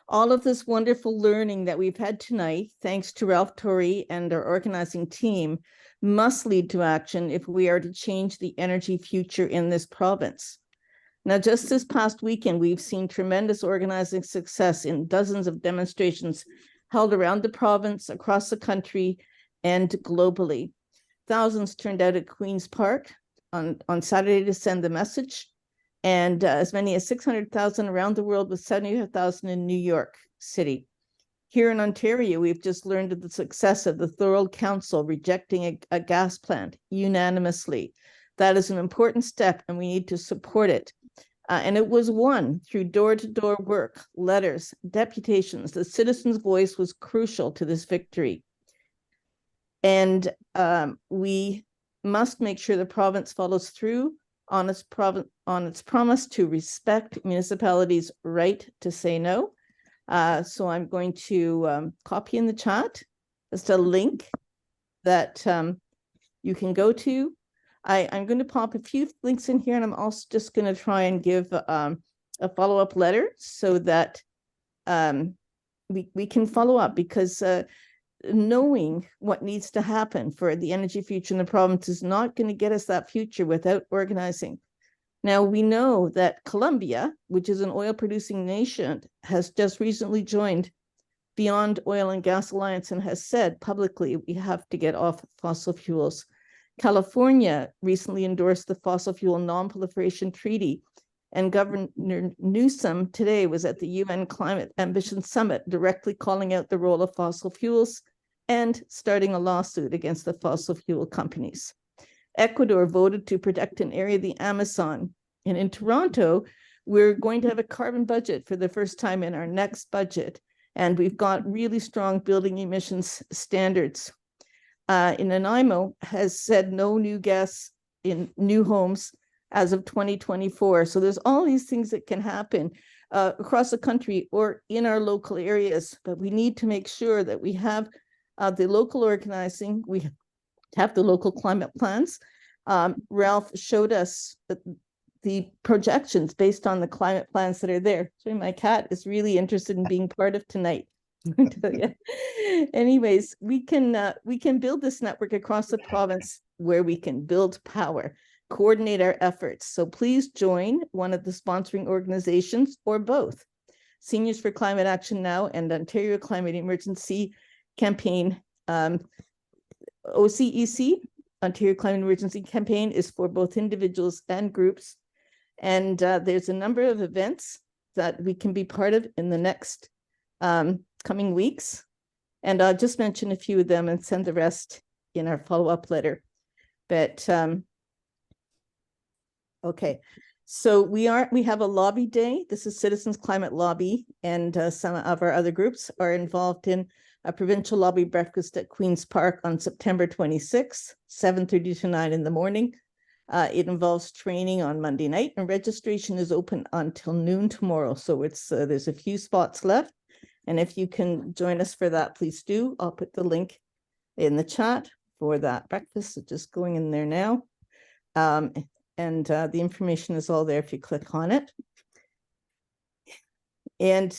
All of this wonderful learning that we've had tonight, thanks to Ralph Torrie and our organizing team, must lead to action if we are to change the energy future in this province. Now, just this past weekend, we've seen tremendous organizing success in dozens of demonstrations held around the province, across the country, and globally. Thousands turned out at Queen's Park on Saturday to send the message, and as many as 600,000 around the world, with 75,000 in New York City. Here in Ontario, we've just learned of the success of the Thorold Council rejecting a gas plant unanimously. That is an important step, and we need to support it. And it was won through door-to-door work, letters, deputations. The citizens' voice was crucial to this victory. And we must make sure the province follows through on its promise to respect municipalities' right to say no. So I'm going to copy in the chat just a link that you can go to. I'm going to pop a few links in here, and I'm also just going to try and give a follow-up letter so that we can follow up, because knowing what needs to happen for the energy future in the province is not going to get us that future without organizing. Now, we know that Colombia, which is an oil-producing nation, has just recently joined Beyond Oil and Gas Alliance and has said publicly we have to get off fossil fuels. California recently endorsed the Fossil Fuel Non-Proliferation Treaty, and Governor Newsom today was at the UN Climate Ambition Summit, directly calling out the role of fossil fuels and starting a lawsuit against the fossil fuel companies. Ecuador voted to protect an area of the Amazon. And in Toronto, we're going to have a carbon budget for the first time in our next budget. And we've got really strong building emissions standards. In Nanaimo has said no new gas in new homes as of 2024. So there's all these things that can happen across the country or in our local areas, but we need to make sure that we have the local organizing, we have the local climate plans. Ralph showed us the projections based on the climate plans that are there. So my cat is really interested in being part of tonight. Anyways, we can build this network across the province where we can build power, coordinate our efforts. So please join one of the sponsoring organizations or both. Seniors for Climate Action Now and Ontario Climate Emergency Campaign. OCEC, Ontario Climate Emergency Campaign, is for both individuals and groups. And there's a number of events that we can be part of in the next coming weeks. And I'll just mention a few of them and send the rest in our follow-up letter. But okay, so we have a lobby day. This is Citizens Climate Lobby, and some of our other groups are involved in a provincial lobby breakfast at Queen's Park on September 26th, 7:30 to 9 in the morning. It involves training on Monday night, and registration is open until noon tomorrow. So it's there's a few spots left. And if you can join us for that, please do. I'll put the link in the chat for that breakfast. So just going in there now. And the information is all there if you click on it. And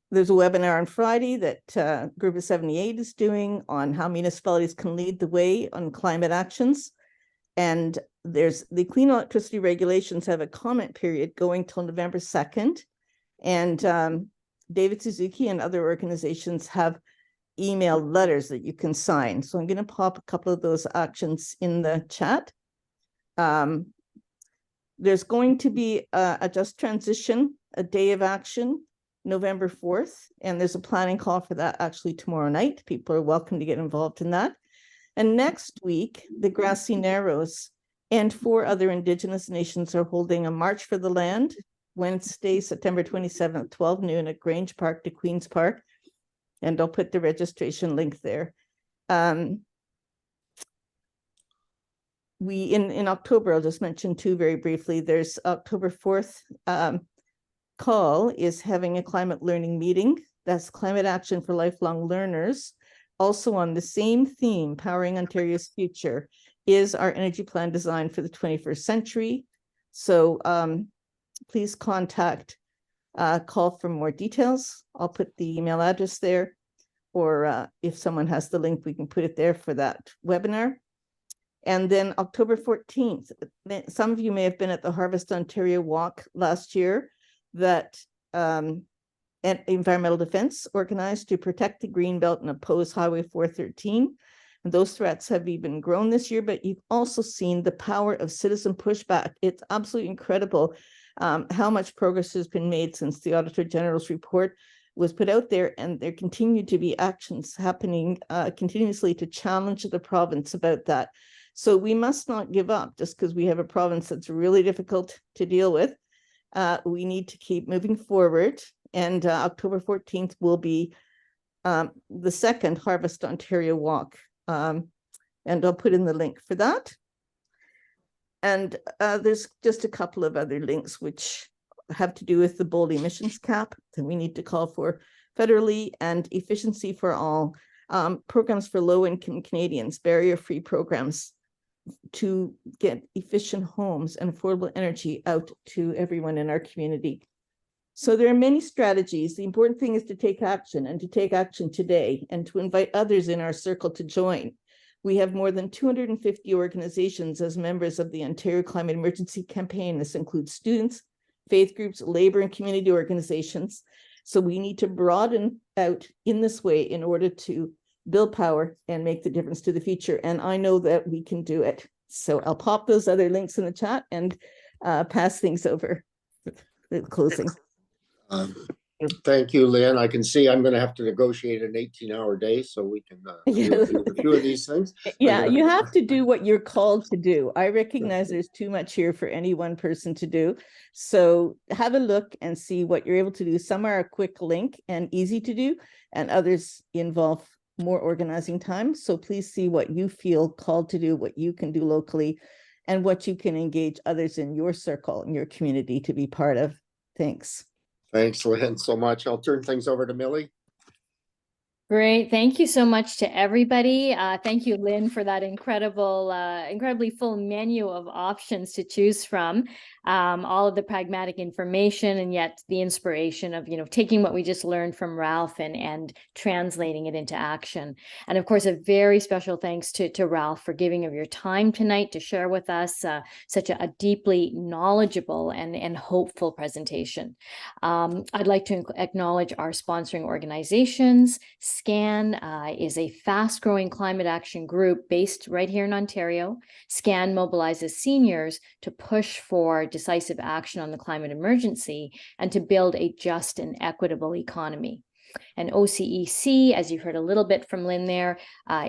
there's a webinar on Friday that Group of 78 is doing on how municipalities can lead the way on climate actions. And there's the clean electricity regulations have a comment period going till November 2nd. And David Suzuki and other organizations have email letters that you can sign. So I'm going to pop a couple of those actions in the chat. There's going to be a Just Transition, a day of action, November 4th, and there's a planning call for that actually tomorrow night. People are welcome to get involved in that. And next week, the Grassy Narrows and 4 other Indigenous nations are holding a March for the Land, Wednesday, September 27th, 12 noon at Grange Park to Queen's Park. And I'll put the registration link there. We in October, I'll just mention 2 very briefly. There's October 4th call is having a climate learning meeting. That's Climate Action for Lifelong Learners. Also on the same theme, Powering Ontario's Future, is our energy plan design for the 21st century. So please contact call for more details. I'll put the email address there, or if someone has the link, we can put it there for that webinar. And then October 14th, some of you may have been at the Harvest Ontario Walk last year that Environmental Defence organized to protect the Greenbelt and oppose Highway 413. And those threats have even grown this year, but you've also seen the power of citizen pushback. It's absolutely incredible how much progress has been made since the Auditor General's report was put out there, and there continue to be actions happening continuously to challenge the province about that. So we must not give up just because we have a province that's really difficult to deal with. We need to keep moving forward, and October 14th will be the second Harvest Ontario Walk, and I'll put in the link for that. And there's just a couple of other links which have to do with the bold emissions cap that we need to call for federally, and efficiency for all, programs for low-income Canadians, barrier-free programs to get efficient homes and affordable energy out to everyone in our community. So there are many strategies. The important thing is to take action, and to take action today, and to invite others in our circle to join. We have more than 250 organizations as members of the Ontario Climate Emergency Campaign. This includes students, faith groups, labor and community organizations. So we need to broaden out in this way in order to build power and make the difference to the future. And I know that we can do it. So I'll pop those other links in the chat and pass things over. The closing. Thank you, Lynn. I can see I'm going to have to negotiate an 18-hour day so we can do a few of these things. Yeah, you have to do what you're called to do. I recognize there's too much here for any one person to do. So have a look and see what you're able to do. Some are a quick link and easy to do, and others involve more organizing time. So please see what you feel called to do, what you can do locally, and what you can engage others in your circle, in your community to be part of. Thanks. Thanks, Lynn, so much. I'll turn things over to Millie. Great. Thank you so much to everybody. Thank you, Lynn, for that incredibly full menu of options to choose from. All of the pragmatic information and yet the inspiration of, taking what we just learned from Ralph and translating it into action. And of course, a very special thanks to Ralph for giving of your time tonight to share with us such a deeply knowledgeable and hopeful presentation. I'd like to acknowledge our sponsoring organizations. SCAN is a fast-growing climate action group based right here in Ontario. SCAN mobilizes seniors to push for decisive action on the climate emergency and to build a just and equitable economy. And OCEC, as you heard a little bit from Lynn there,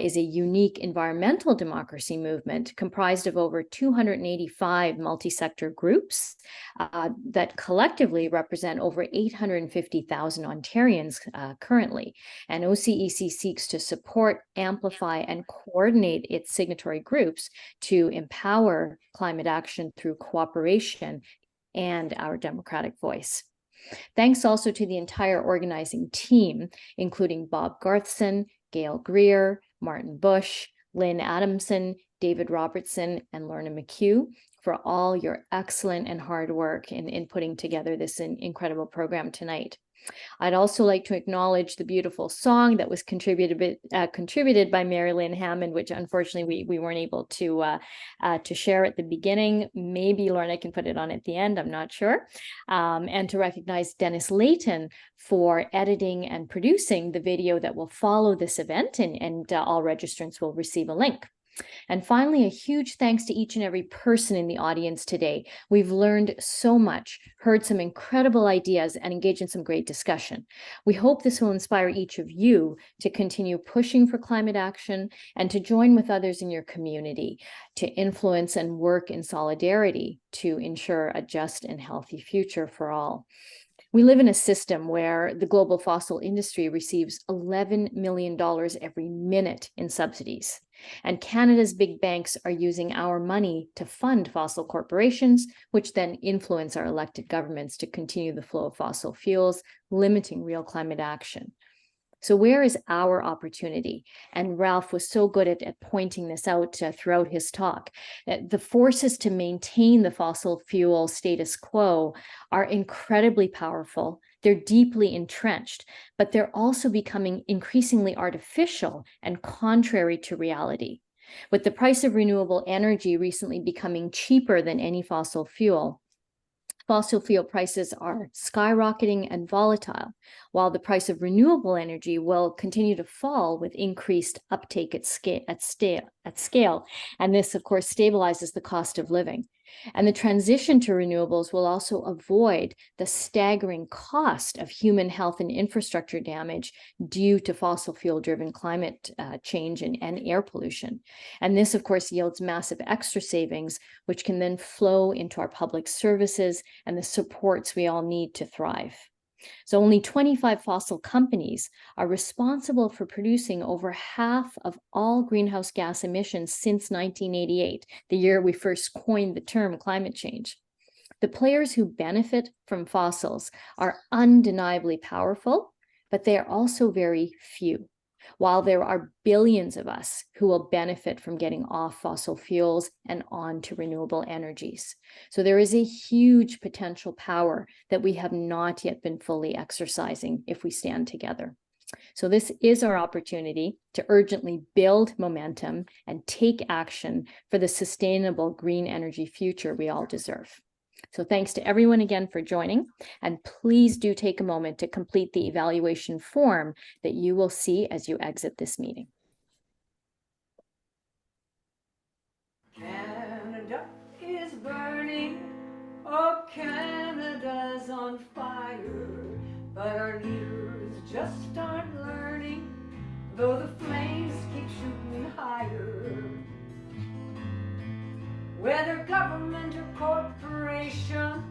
is a unique environmental democracy movement comprised of over 285 multi-sector groups that collectively represent over 850,000 Ontarians currently. And OCEC seeks to support, amplify, and coordinate its signatory groups to empower climate action through cooperation and our democratic voice. Thanks also to the entire organizing team, including Bob Garthson, Gail Greer, Martin Bush, Lynn Adamson, David Robertson, and Lorna McHugh for all your excellent and hard work in putting together this incredible program tonight. I'd also like to acknowledge the beautiful song that was contributed by Mary Lynn Hammond, which unfortunately we weren't able to share at the beginning. Maybe Lorna can put it on at the end, I'm not sure. And to recognize Dennis Layton for editing and producing the video that will follow this event, and all registrants will receive a link. And finally, a huge thanks to each and every person in the audience today. We've learned so much, heard some incredible ideas, and engaged in some great discussion. We hope this will inspire each of you to continue pushing for climate action and to join with others in your community to influence and work in solidarity to ensure a just and healthy future for all. We live in a system where the global fossil industry receives $11 million every minute in subsidies. And Canada's big banks are using our money to fund fossil corporations, which then influence our elected governments to continue the flow of fossil fuels, limiting real climate action. So where is our opportunity? And Ralph was so good at pointing this out throughout his talk. The forces to maintain the fossil fuel status quo are incredibly powerful. They're deeply entrenched, but they're also becoming increasingly artificial and contrary to reality. With the price of renewable energy recently becoming cheaper than any fossil fuel prices are skyrocketing and volatile, while the price of renewable energy will continue to fall with increased uptake at scale. And this, of course, stabilizes the cost of living. And the transition to renewables will also avoid the staggering cost of human health and infrastructure damage due to fossil fuel-driven climate change and air pollution. And this, of course, yields massive extra savings, which can then flow into our public services and the supports we all need to thrive. So only 25 fossil companies are responsible for producing over half of all greenhouse gas emissions since 1988, the year we first coined the term climate change. The players who benefit from fossils are undeniably powerful, but they are also very few. While there are billions of us who will benefit from getting off fossil fuels and on to renewable energies. So there is a huge potential power that we have not yet been fully exercising if we stand together. So this is our opportunity to urgently build momentum and take action for the sustainable green energy future we all deserve. So thanks to everyone again for joining, and please do take a moment to complete the evaluation form that you will see as you exit this meeting. Canada is burning, oh, Canada's on fire, but our leaders just aren't learning, though the flames keep shooting higher. Whether government or corporation,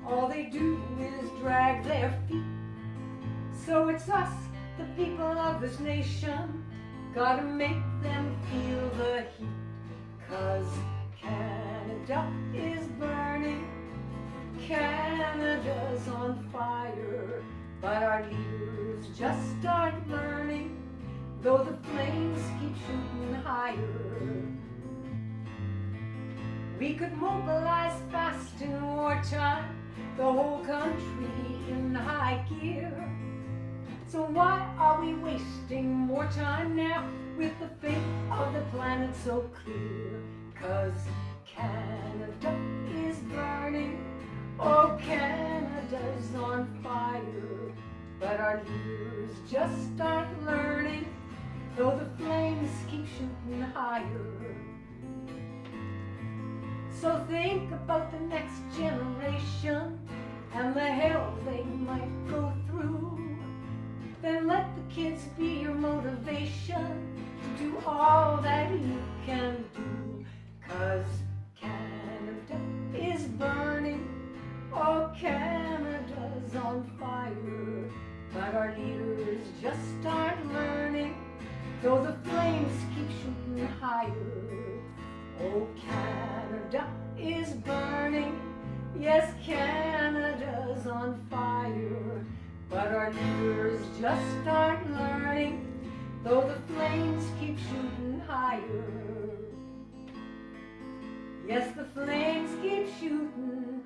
all they do is drag their feet. So it's us, the people of this nation, gotta make them feel the heat. 'Cause Canada is burning, Canada's on fire, but our leaders just aren't learning, though the flames keep shooting higher. We could mobilize fast in wartime, the whole country in high gear. So why are we wasting more time now with the fate of the planet so clear? 'Cause Canada is burning, oh, Canada's on fire, but our leaders just aren't learning, though the flames keep shooting higher. So think about the next generation and the hell they might go through. Then let the kids be your motivation to do all that you can do. 'Cause Canada is burning, oh, Canada's on fire, but our leaders just aren't learning, though the flames keep shooting higher. Oh, Canada is burning, yes, Canada's on fire, but our leaders just aren't learning, though the flames keep shooting higher. Yes, the flames keep shooting